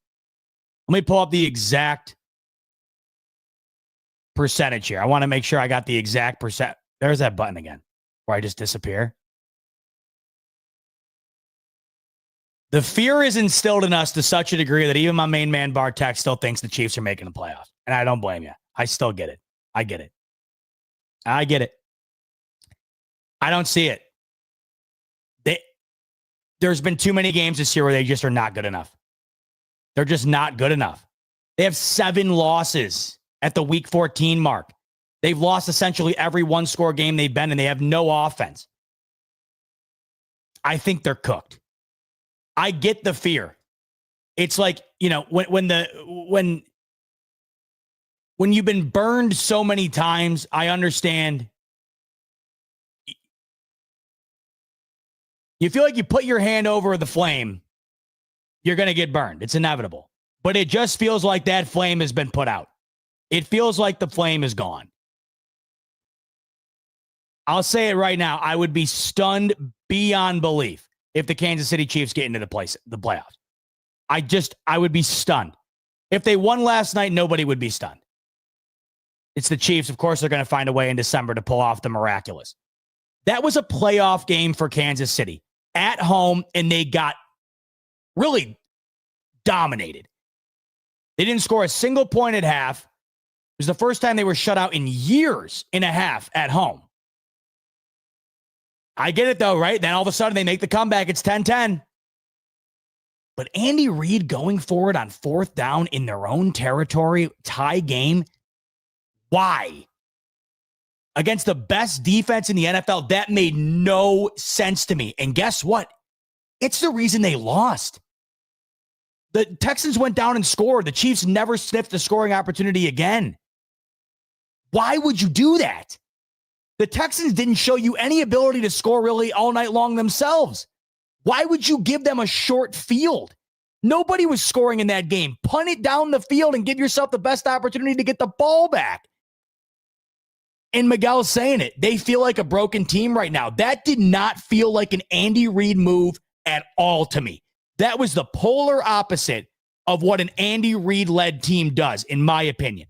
Let me pull up the exact percentage here. I want to make sure I got the exact percent. There's that button again where I just disappear. The fear is instilled in us to such a degree that even my main man, Bartek, still thinks the Chiefs are making the playoffs. And I don't blame you. I still get it. I get it. I get it. I don't see it. There's been too many games this year where they just are not good enough. They're just not good enough. They have 7 losses at the week 14 mark. They've lost essentially every one-score game they've been in. They have no offense. I think they're cooked. I get the fear. It's like, when you've been burned so many times, I understand. You feel like you put your hand over the flame, you're going to get burned. It's inevitable. But it just feels like that flame has been put out. It feels like the flame is gone. I'll say it right now. I would be stunned beyond belief if the Kansas City Chiefs get into the playoffs. I would be stunned. If they won last night, nobody would be stunned. It's the Chiefs. Of course, they're going to find a way in December to pull off the miraculous. That was a playoff game for Kansas City at home, and they got really dominated. They didn't score a single point at half. It was the first time they were shut out in years and a half at home. I get it, though, right? Then all of a sudden they make the comeback. It's 10-10. But Andy Reid going forward on 4th down in their own territory, tie game. Why? Against the best defense in the NFL, that made no sense to me. And guess what? It's the reason they lost. The Texans went down and scored. The Chiefs never sniffed a scoring opportunity again. Why would you do that? The Texans didn't show you any ability to score really all night long themselves. Why would you give them a short field? Nobody was scoring in that game. Punt it down the field and give yourself the best opportunity to get the ball back. And Miguel's saying it. They feel like a broken team right now. That did not feel like an Andy Reid move at all to me. That was the polar opposite of what an Andy Reid-led team does, in my opinion.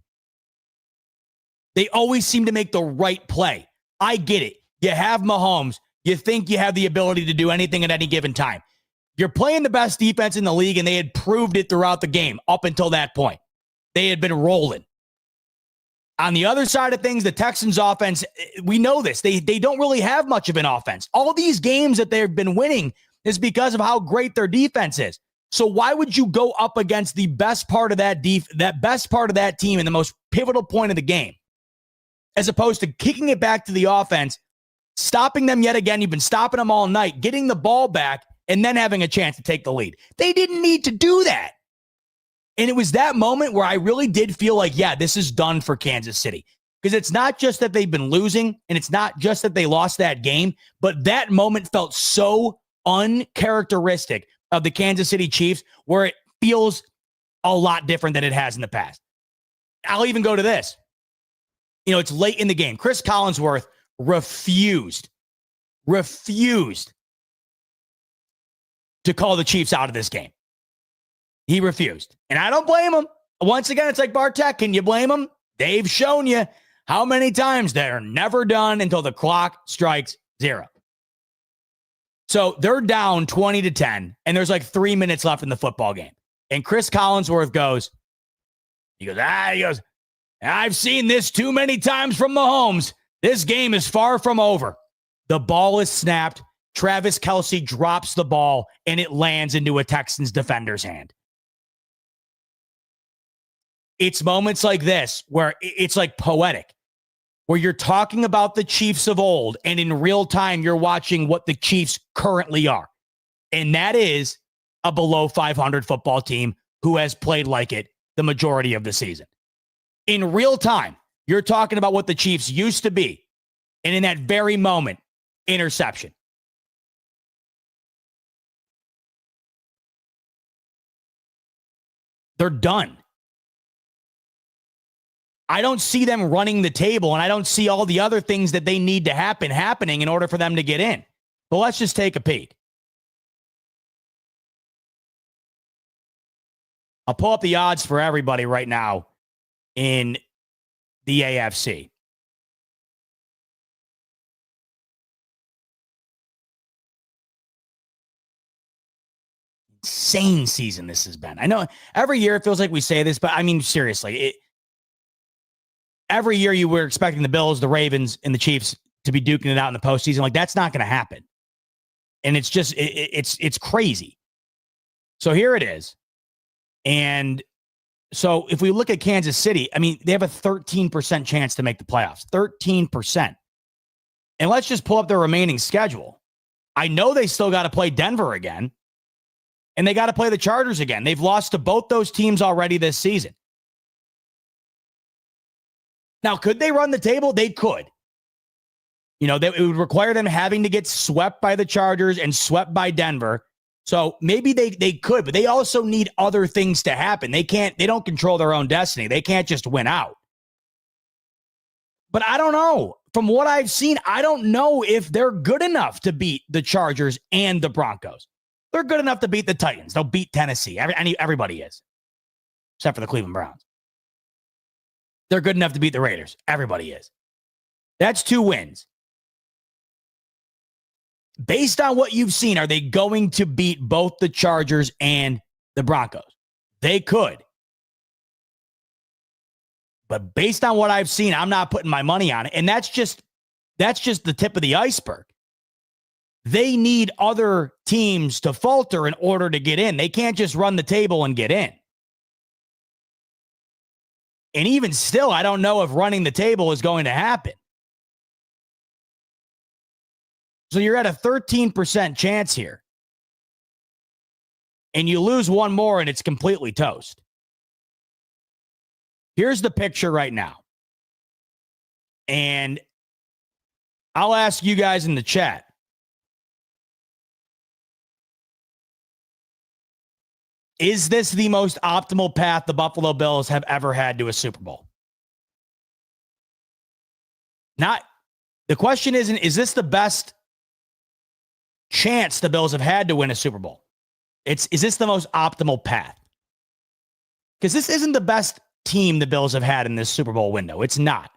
They always seem to make the right play. I get it. You have Mahomes. You think you have the ability to do anything at any given time. You're playing the best defense in the league, and they had proved it throughout the game up until that point. They had been rolling. On the other side of things, the Texans offense, we know this. They don't really have much of an offense. All these games that they've been winning is because of how great their defense is. So why would you go up against the best part of that best part of that team in the most pivotal point of the game, as opposed to kicking it back to the offense, stopping them yet again? You've been stopping them all night, getting the ball back, and then having a chance to take the lead. They didn't need to do that. And it was that moment where I really did feel like, yeah, this is done for Kansas City. Because it's not just that they've been losing, and it's not just that they lost that game, but that moment felt so uncharacteristic of the Kansas City Chiefs, where it feels a lot different than it has in the past. I'll even go to this. It's late in the game. Chris Collinsworth refused to call the Chiefs out of this game. He refused. And I don't blame him. Once again, it's like Bartek. Can you blame him? They've shown you how many times they're never done until the clock strikes 0. So they're down 20-10, and there's like 3 minutes left in the football game. And Chris Collinsworth goes, I've seen this too many times from Mahomes. This game is far from over. The ball is snapped. Travis Kelce drops the ball, and it lands into a Texans defender's hand. It's moments like this where it's like poetic, where you're talking about the Chiefs of old, and in real time, you're watching what the Chiefs currently are. And that is a below 500 football team who has played like it the majority of the season. In real time, you're talking about what the Chiefs used to be. And in that very moment, interception. They're done. I don't see them running the table, and I don't see all the other things that they need to happening in order for them to get in. But let's just take a peek. I'll pull up the odds for everybody right now in the AFC. Insane season this has been. I know every year it feels like we say this, but I mean, seriously, every year you were expecting the Bills, the Ravens, and the Chiefs to be duking it out in the postseason. Like, that's not going to happen. And it's just, it's crazy. So here it is. And so if we look at Kansas City, I mean, they have a 13% chance to make the playoffs. 13%. And let's just pull up their remaining schedule. I know they still got to play Denver again. And they got to play the Chargers again. They've lost to both those teams already this season. Now, could they run the table? They could. You know, it would require them having to get swept by the Chargers and swept by Denver. So maybe they could, but they also need other things to happen. They don't control their own destiny. They can't just win out. But I don't know. From what I've seen, I don't know if they're good enough to beat the Chargers and the Broncos. They're good enough to beat the Titans. They'll beat Tennessee. Everybody is, except for the Cleveland Browns. They're good enough to beat the Raiders. Everybody is. That's 2 wins. Based on what you've seen, are they going to beat both the Chargers and the Broncos? They could. But based on what I've seen, I'm not putting my money on it. And that's just the tip of the iceberg. They need other teams to falter in order to get in. They can't just run the table and get in. And even still, I don't know if running the table is going to happen. So you're at a 13% chance here. And you lose one more and it's completely toast. Here's the picture right now. And I'll ask you guys in the chat. Is this the most optimal path the Buffalo Bills have ever had to a Super Bowl? The question isn't, is this the best chance the Bills have had to win a Super Bowl? Is this the most optimal path? Because this isn't the best team the Bills have had in this Super Bowl window. It's not.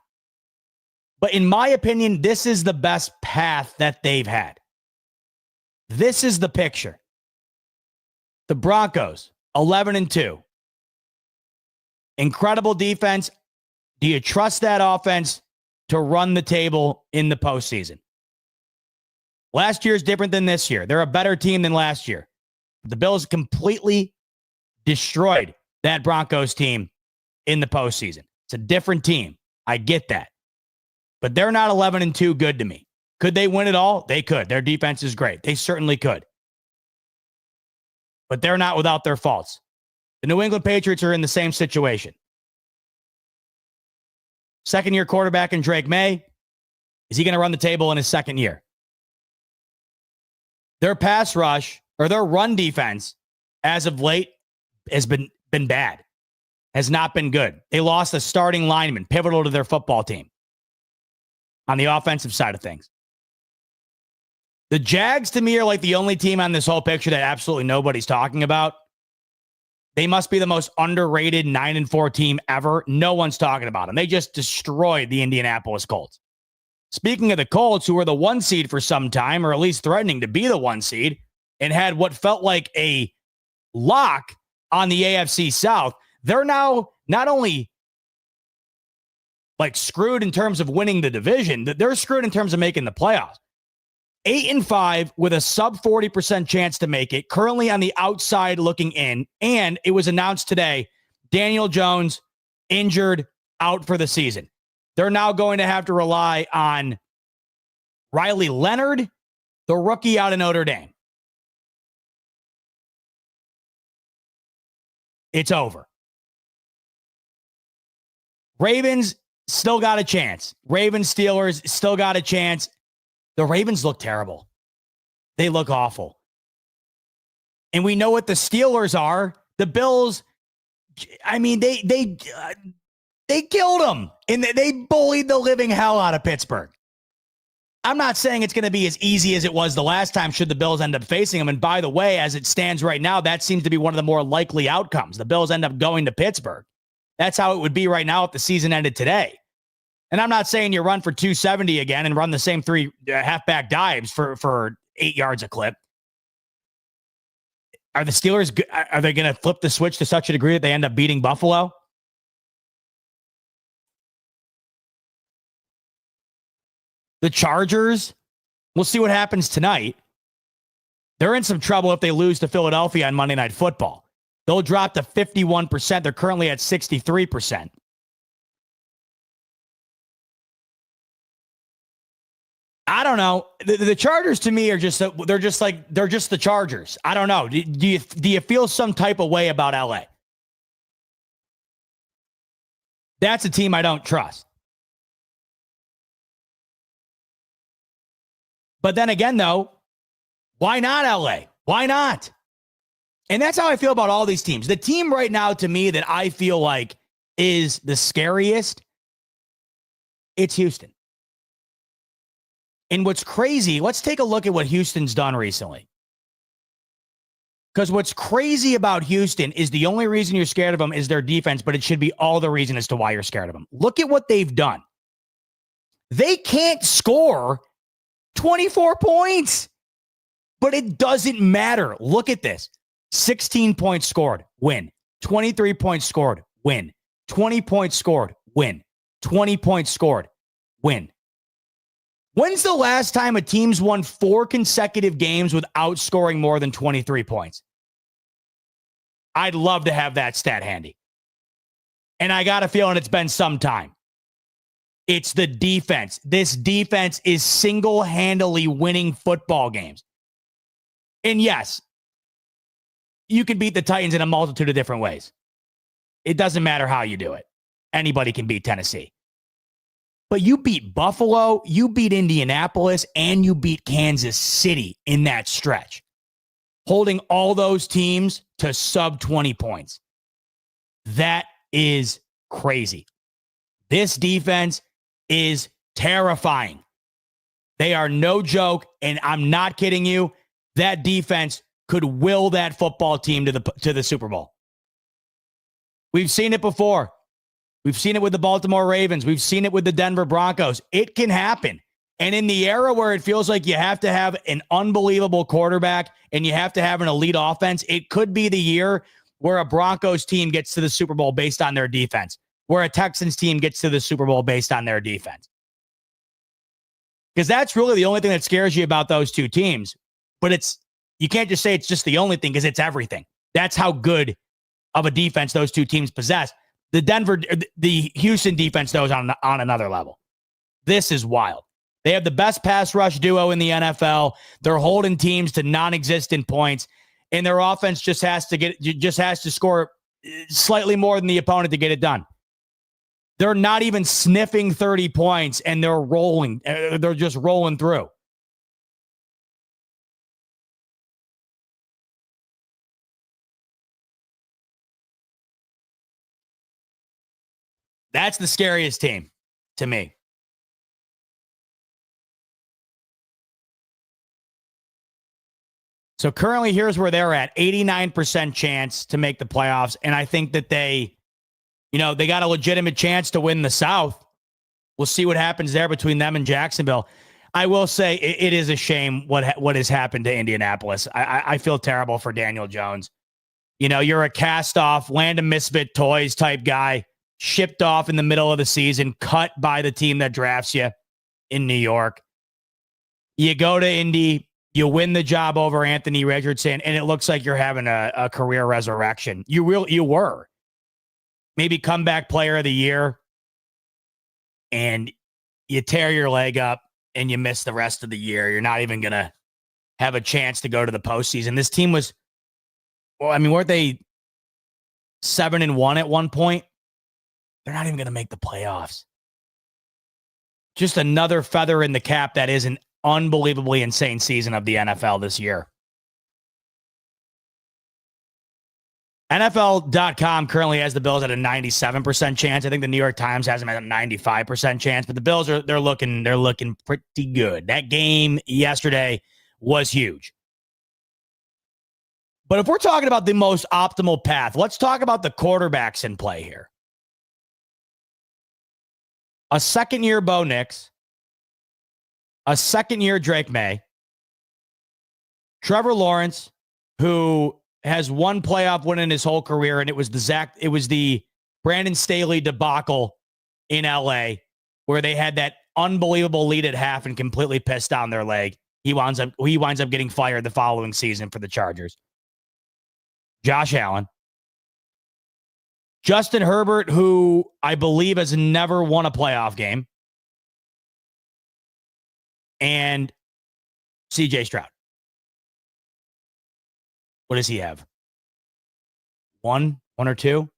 But in my opinion, this is the best path that they've had. This is the picture. The Broncos, 11-2. Incredible defense. Do you trust that offense to run the table in the postseason? Last year is different than this year. They're a better team than last year. The Bills completely destroyed that Broncos team in the postseason. It's a different team. I get that. But they're not 11-2 good to me. Could they win it all? They could. Their defense is great. They certainly could. But they're not without their faults. The New England Patriots are in the same situation. Second-year quarterback in Drake May. Is he going to run the table in his second year? Their pass rush or their run defense as of late has been bad. Has not been good. They lost a starting lineman, pivotal to their football team on the offensive side of things. The Jags, to me, are like the only team on this whole picture that absolutely nobody's talking about. They must be the most underrated 9-4 team ever. No one's talking about them. They just destroyed the Indianapolis Colts. Speaking of the Colts, who were the 1 seed for some time, or at least threatening to be the 1 seed, and had what felt like a lock on the AFC South, they're now not only like screwed in terms of winning the division, they're screwed in terms of making the playoffs. 8-5 with a sub 40% chance to make it, currently on the outside looking in. And it was announced today, Daniel Jones injured, out for the season. They're now going to have to rely on Riley Leonard, the rookie out of Notre Dame. It's over. Ravens still got a chance. Ravens, Steelers still got a chance. The Ravens look terrible. They look awful. And we know what the Steelers are. The Bills, I mean, they killed them. And they bullied the living hell out of Pittsburgh. I'm not saying it's going to be as easy as it was the last time should the Bills end up facing them. And by the way, as it stands right now, that seems to be one of the more likely outcomes. The Bills end up going to Pittsburgh. That's how it would be right now if the season ended today. And I'm not saying you run for 270 again and run the same 3 halfback dives for 8 yards a clip. Are the Steelers, are they going to flip the switch to such a degree that they end up beating Buffalo? The Chargers, we'll see what happens tonight. They're in some trouble if they lose to Philadelphia on Monday Night Football. They'll drop to 51%. They're currently at 63%. I don't know. The Chargers to me are just they're just the Chargers. I don't know. Do you feel some type of way about LA? That's a team I don't trust. But then again, though, why not LA? Why not? And that's how I feel about all these teams. The team right now to me that I feel like is the scariest, it's Houston. And what's crazy, let's take a look at what Houston's done recently. Because what's crazy about Houston is the only reason you're scared of them is their defense, but it should be all the reason as to why you're scared of them. Look at what they've done. They can't score 24 points, but it doesn't matter. Look at this. 16 points scored, win. 23 points scored, win. 20 points scored, win. 20 points scored, win. When's the last time a team's won 4 consecutive games without scoring more than 23 points? I'd love to have that stat handy. And I got a feeling it's been some time. It's the defense. This defense is single-handedly winning football games. And yes, you can beat the Titans in a multitude of different ways. It doesn't matter how you do it. Anybody can beat Tennessee. But you beat Buffalo, you beat Indianapolis, and you beat Kansas City in that stretch, holding all those teams to sub 20 points. That is crazy. This defense is terrifying. They are no joke, and I'm not kidding you. That defense could will that football team to the Super Bowl. We've seen it before. We've seen it with the Baltimore Ravens. We've seen it with the Denver Broncos. It can happen. And in the era where it feels like you have to have an unbelievable quarterback and you have to have an elite offense, it could be the year where a Broncos team gets to the Super Bowl based on their defense, where a Texans team gets to the Super Bowl based on their defense. Because that's really the only thing that scares you about those two teams. But you can't just say it's just the only thing, because it's everything. That's how good of a defense those two teams possess. The Houston defense, though, is on another level. This is wild. They have the best pass rush duo in the NFL. They're holding teams to non-existent points, and their offense just has to score slightly more than the opponent to get it done. They're not even sniffing 30 points, and they're rolling. They're just rolling through. That's the scariest team to me. So currently, here's where they're at: 89% chance to make the playoffs. And I think that they got a legitimate chance to win the South. We'll see what happens there between them and Jacksonville. I will say it is a shame what has happened to Indianapolis. I feel terrible for Daniel Jones. You're a cast-off, land of misfit toys type guy, shipped off in the middle of the season, cut by the team that drafts you in New York. You go to Indy, you win the job over Anthony Richardson, and it looks like you're having a career resurrection. You were. Maybe comeback player of the year, and you tear your leg up and you miss the rest of the year. You're not even going to have a chance to go to the postseason. This team was, weren't they 7-1 at one point? They're not even going to make the playoffs. Just another feather in the cap that is an unbelievably insane season of the NFL this year. NFL.com currently has the Bills at a 97% chance. I think the New York Times has them at a 95% chance, but the Bills they're looking pretty good. That game yesterday was huge. But if we're talking about the most optimal path, let's talk about the quarterbacks in play here. A second-year Bo Nix, a second-year Drake May, Trevor Lawrence, who has one playoff win in his whole career, and it was the Brandon Staley debacle in LA, where they had that unbelievable lead at half and completely pissed down their leg. He winds up getting fired the following season for the Chargers. Josh Allen. Justin Herbert, who I believe has never won a playoff game. And CJ Stroud. What does he have? One or two?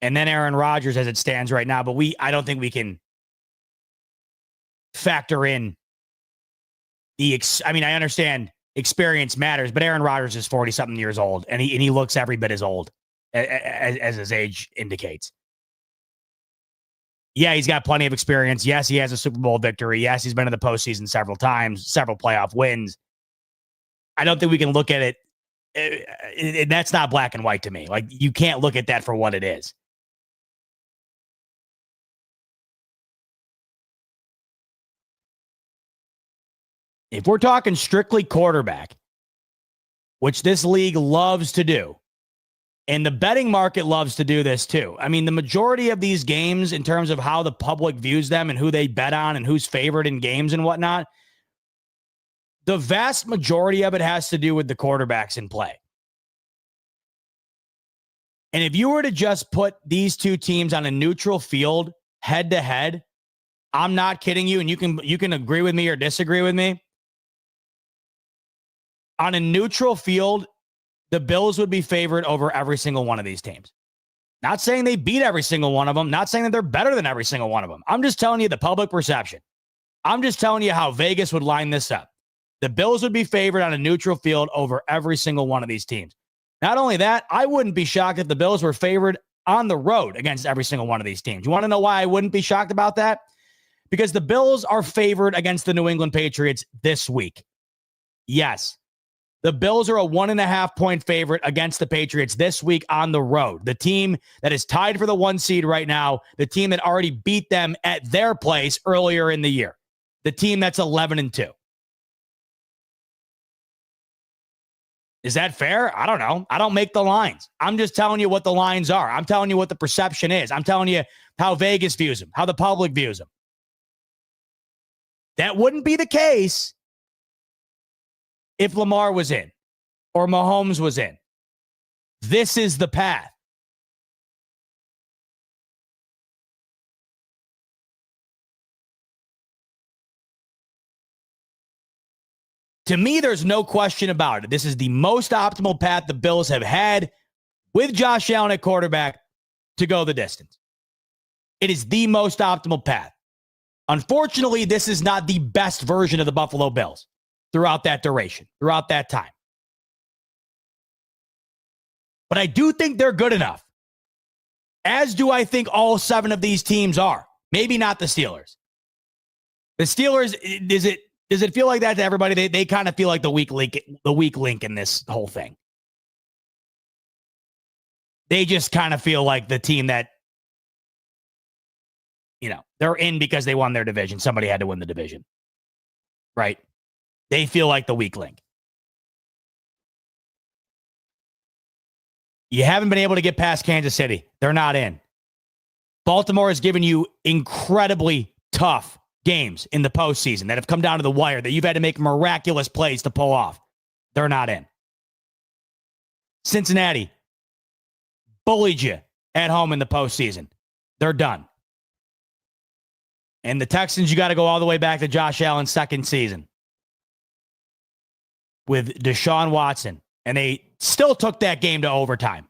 And then Aaron Rodgers as it stands right now. But I don't think we can factor in I understand experience matters, but Aaron Rodgers is 40-something years old, and he looks every bit as old as his age indicates. Yeah, he's got plenty of experience. Yes, he has a Super Bowl victory. Yes, he's been in the postseason several times, several playoff wins. I don't think we can look at it. That's not black and white to me. Like, you can't look at that for what it is. If we're talking strictly quarterback, which this league loves to do, and the betting market loves to do this too. I mean, the majority of these games, in terms of how the public views them and who they bet on and who's favored in games and whatnot, the vast majority of it has to do with the quarterbacks in play. And if you were to just put these two teams on a neutral field, head to head, I'm not kidding you, and you can agree with me or disagree with me. On a neutral field, the Bills would be favored over every single one of these teams. Not saying they beat every single one of them. Not saying that they're better than every single one of them. I'm just telling you the public perception. I'm just telling you how Vegas would line this up. The Bills would be favored on a neutral field over every single one of these teams. Not only that, I wouldn't be shocked if the Bills were favored on the road against every single one of these teams. You want to know why I wouldn't be shocked about that? Because the Bills are favored against the New England Patriots this week. Yes. The Bills are a 1.5-point favorite against the Patriots this week on the road. The team that is tied for the 1 seed right now, the team that already beat them at their place earlier in the year. The team that's 11-2. Is that fair? I don't know. I don't make the lines. I'm just telling you what the lines are. I'm telling you what the perception is. I'm telling you how Vegas views them, how the public views them. That wouldn't be the case if Lamar was in or Mahomes was in. This is the path. To me, there's no question about it. This is the most optimal path the Bills have had with Josh Allen at quarterback to go the distance. It is the most optimal path. Unfortunately, this is not the best version of the Buffalo Bills throughout that duration, throughout that time. But I do think they're good enough. As do I think all 7 of these teams are. Maybe not the Steelers. The Steelers, Does it feel like that to everybody? They kind of feel like the weak link in this whole thing. They just kind of feel like the team that, they're in because they won their division. Somebody had to win the division, right? They feel like the weak link. You haven't been able to get past Kansas City. They're not in. Baltimore has given you incredibly tough games in the postseason that have come down to the wire that you've had to make miraculous plays to pull off. They're not in. Cincinnati bullied you at home in the postseason. They're done. And the Texans, you got to go all the way back to Josh Allen's second season with Deshaun Watson. And they still took that game to overtime.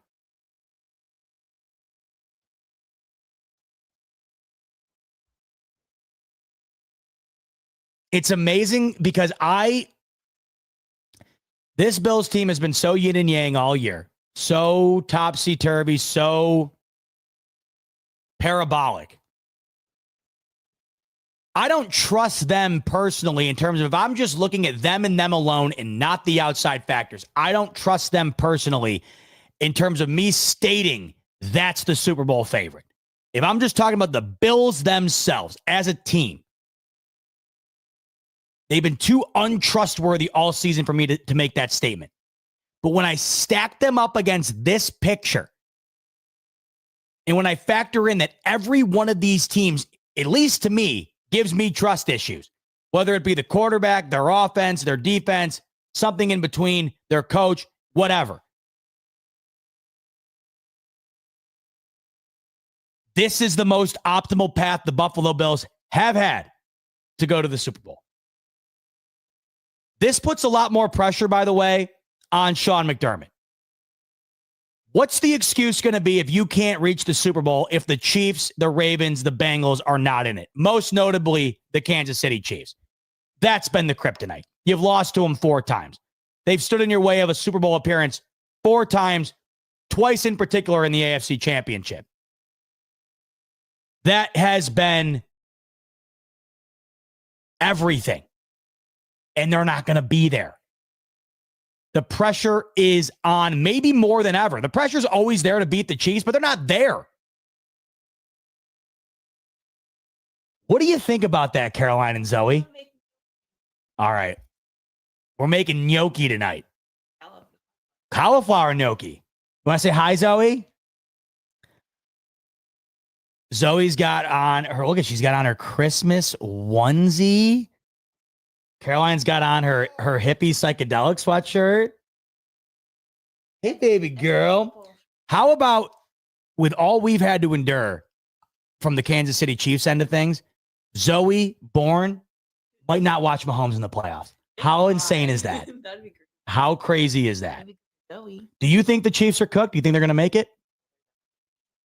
It's amazing because this Bills team has been so yin and yang all year. So topsy-turvy, so parabolic. I don't trust them personally in terms of if I'm just looking at them and them alone and not the outside factors. I don't trust them personally in terms of me stating that's the Super Bowl favorite. If I'm just talking about the Bills themselves as a team, they've been too untrustworthy all season for me to make that statement. But when I stack them up against this picture, and when I factor in that every one of these teams, at least to me, gives me trust issues, whether it be the quarterback, their offense, their defense, something in between, their coach, whatever. This is the most optimal path the Buffalo Bills have had to go to the Super Bowl. This puts a lot more pressure, by the way, on Sean McDermott. What's the excuse going to be if you can't reach the Super Bowl if the Chiefs, the Ravens, the Bengals are not in it? Most notably, the Kansas City Chiefs. That's been the kryptonite. You've lost to them 4 times. They've stood in your way of a Super Bowl appearance 4 times, twice in particular in the AFC Championship. That has been everything. And they're not going to be there. The pressure is on maybe more than ever. The pressure's always there to beat the Chiefs, but they're not there. What do you think about that, Caroline and Zoe? All right. We're making gnocchi tonight. Cauliflower gnocchi. You want to say hi, Zoe? Zoe's got on her, she's got on her Christmas onesie. Caroline's got on her hippie psychedelic sweatshirt. Hey, baby girl. How about with all we've had to endure from the Kansas City Chiefs end of things, Zoe Bourne might not watch Mahomes in the playoffs. How insane is that? How crazy is that? Do you think the Chiefs are cooked? Do you think they're going to make it?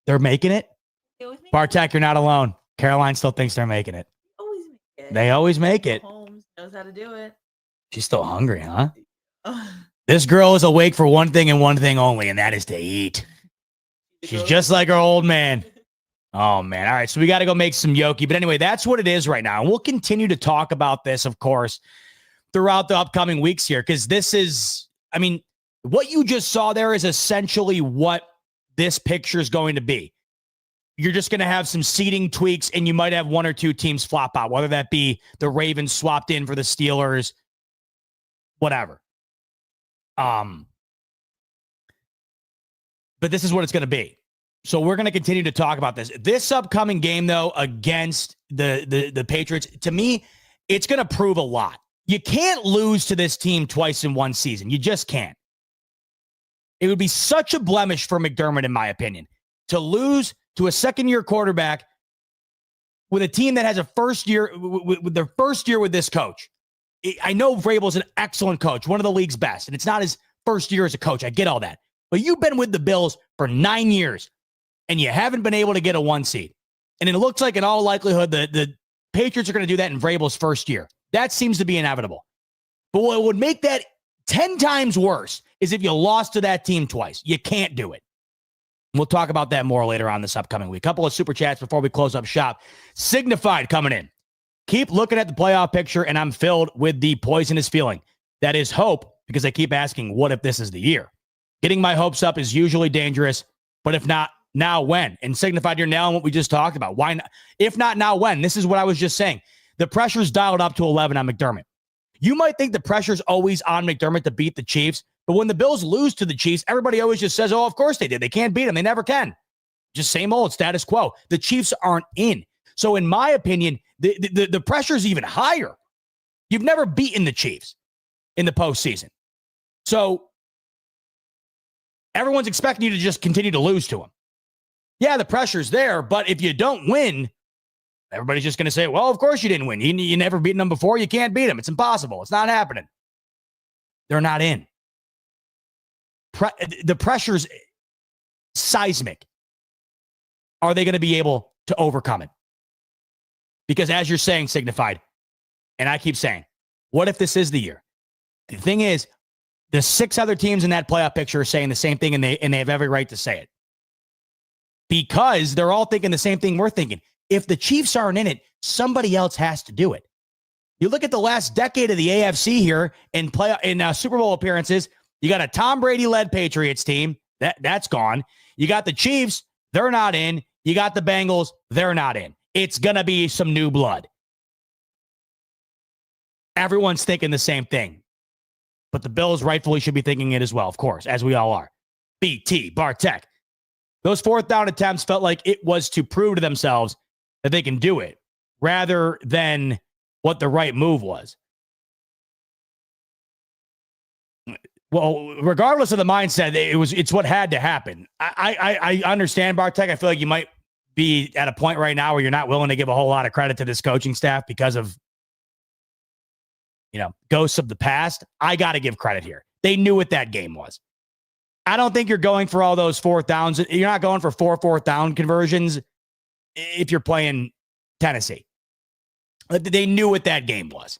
They're making it? Bartek, you're not alone. Caroline still thinks they're making it. They always make it. Knows how to do it. She's still hungry, huh? This girl is awake for one thing and one thing only, and that is to eat. She's just like her old man. Oh, man. All right, so we got to go make some gnocchi. But anyway, that's what it is right now. And we'll continue to talk about this, of course, throughout the upcoming weeks here, because this is, what you just saw there is essentially what this picture is going to be. You're just going to have some seeding tweaks, and you might have 1 or 2 teams flop out, whether that be the Ravens swapped in for the Steelers, whatever. But this is what it's going to be. So we're going to continue to talk about this. This upcoming game, though, against the Patriots, to me, it's going to prove a lot. You can't lose to this team twice in one season. You just can't. It would be such a blemish for McDermott, in my opinion, to lose to a second-year quarterback with a team that has a first year with their first year with this coach. I know Vrabel's an excellent coach, one of the league's best, and it's not his first year as a coach. I get all that. But you've been with the Bills for 9 years, and you haven't been able to get a 1 seed. And it looks like in all likelihood the Patriots are going to do that in Vrabel's first year. That seems to be inevitable. But what would make that 10 times worse is if you lost to that team twice. You can't do it. We'll talk about that more later on this upcoming week. Couple of super chats before we close up shop. Signified coming in. keep looking at the playoff picture, and I'm filled with the poisonous feeling that is hope, because I keep asking, what if this is the year? Getting my hopes up is usually dangerous, but if not, now when? And Signified, you're nailing what we just talked about. Why not? If not now, when? This is what I was just saying. The pressure's dialed up to 11 on McDermott. You might think the pressure's always on McDermott to beat the Chiefs, but when the Bills lose to the Chiefs, everybody always just says, oh, of course they did. They can't beat them. They never can. Just same old status quo. The Chiefs aren't in. So in my opinion, the pressure's even higher. You've never beaten the Chiefs in the postseason. So everyone's expecting you to just continue to lose to them. Yeah, the pressure's there, but if you don't win, everybody's just going to say, well, of course you didn't win. You never beaten them before. You can't beat them. It's impossible. It's not happening. They're not in. The pressure's seismic. Are they going to be able to overcome it? Because as you're saying, Signified, and I keep saying, what if this is the year? The thing is, the 6 other teams in that playoff picture are saying the same thing, and they have every right to say it. Because they're all thinking the same thing we're thinking. If the Chiefs aren't in it, somebody else has to do it. You look at the last decade of the AFC here in Super Bowl appearances, you got a Tom Brady-led Patriots team. That's gone. You got the Chiefs. They're not in. You got the Bengals. They're not in. It's going to be some new blood. Everyone's thinking the same thing. But the Bills rightfully should be thinking it as well, of course, as we all are. BT, Bartek. Those 4th down attempts felt like it was to prove to themselves that they can do it, rather than what the right move was. Well, regardless of the mindset, it's what had to happen. I understand, Bartek. I feel like you might be at a point right now where you're not willing to give a whole lot of credit to this coaching staff because of, ghosts of the past. I got to give credit here. They knew what that game was. I don't think you're going for all those 4th downs. You're not going for 4 4th down conversions if you're playing Tennessee. They knew what that game was.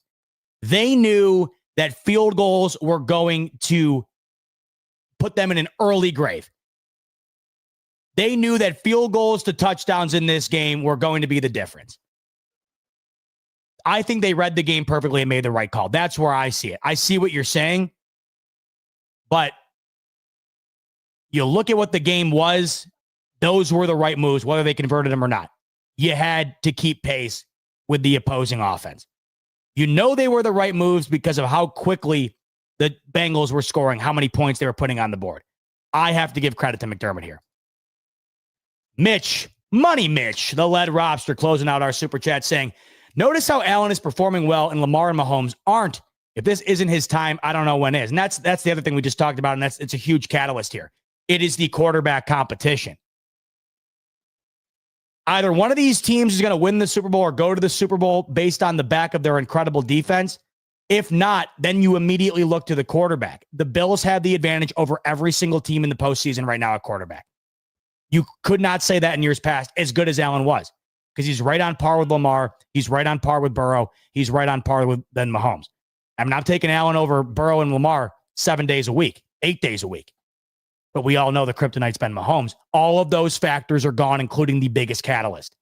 They knew that field goals were going to put them in an early grave. They knew that field goals to touchdowns in this game were going to be the difference. I think they read the game perfectly and made the right call. That's where I see it. I see what you're saying, but you look at what the game was, those were the right moves, whether they converted them or not. You had to keep pace with the opposing offense. You know they were the right moves because of how quickly the Bengals were scoring, how many points they were putting on the board. I have to give credit to McDermott here. Mitch, Money Mitch, the lead Robster, closing out our super chat saying, notice how Allen is performing well and Lamar and Mahomes aren't. If this isn't his time, I don't know when is. And that's the other thing we just talked about, and it's a huge catalyst here. It is the quarterback competition. Either one of these teams is going to win the Super Bowl or go to the Super Bowl based on the back of their incredible defense. If not, then you immediately look to the quarterback. The Bills have the advantage over every single team in the postseason right now at quarterback. You could not say that in years past, as good as Allen was, because he's right on par with Lamar. He's right on par with Burrow. He's right on par with Ben Mahomes. I'm not taking Allen over Burrow and Lamar 7 days a week, 8 days a week. But we all know the kryptonite's Ben Mahomes. All of those factors are gone, including the biggest catalyst.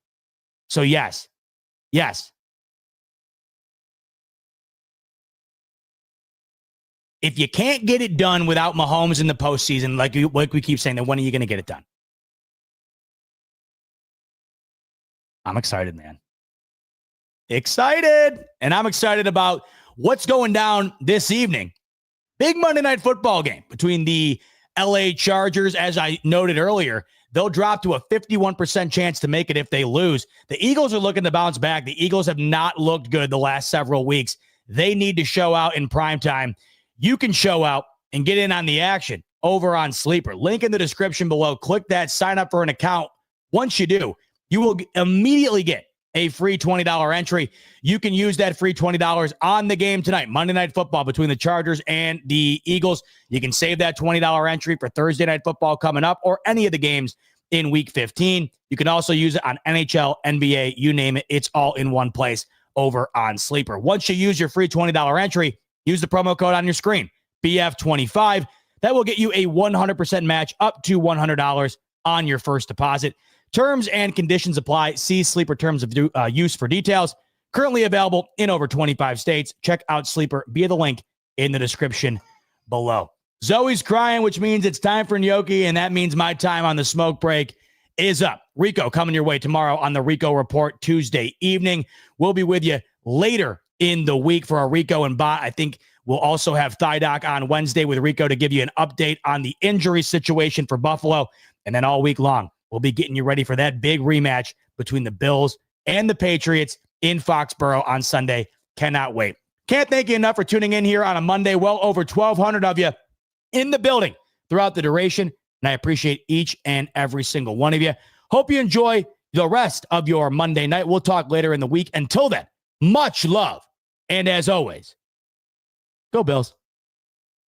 So yes. If you can't get it done without Mahomes in the postseason, like we keep saying, then when are you going to get it done? I'm excited, man. Excited. And I'm excited about what's going down this evening. Big Monday Night Football game between the LA Chargers. As I noted earlier, they'll drop to a 51% chance to make it if they lose. The Eagles are looking to bounce back. The Eagles have not looked good the last several weeks. They need to show out in primetime. You can show out and get in on the action over on Sleeper. Link in the description below. Click that, sign up for an account. Once you do, you will immediately get a free $20 entry. You can use that free $20 on the game tonight, Monday Night Football between the Chargers and the Eagles. You can save that $20 entry for Thursday Night Football coming up or any of the games in Week 15. You can also use it on NHL, NBA, you name it. It's all in one place over on Sleeper. Once you use your free $20 entry, use the promo code on your screen, BF25. That will get you a 100% match up to $100 on your first deposit. Terms and conditions apply. See Sleeper terms of use for details. Currently available in over 25 states. Check out Sleeper via the link in the description below. Zoe's crying, which means it's time for gnocchi, and that means my time on the smoke break is up. Rico coming your way tomorrow on the Rico Report Tuesday evening. We'll be with you later in the week for our Rico and Bot. I think we'll also have Thigh Doc on Wednesday with Rico to give you an update on the injury situation for Buffalo. And then all week long, we'll be getting you ready for that big rematch between the Bills and the Patriots in Foxborough on Sunday. Cannot wait. Can't thank you enough for tuning in here on a Monday. Well over 1,200 of you in the building throughout the duration. And I appreciate each and every single one of you. Hope you enjoy the rest of your Monday night. We'll talk later in the week. Until then, much love. And as always, go Bills.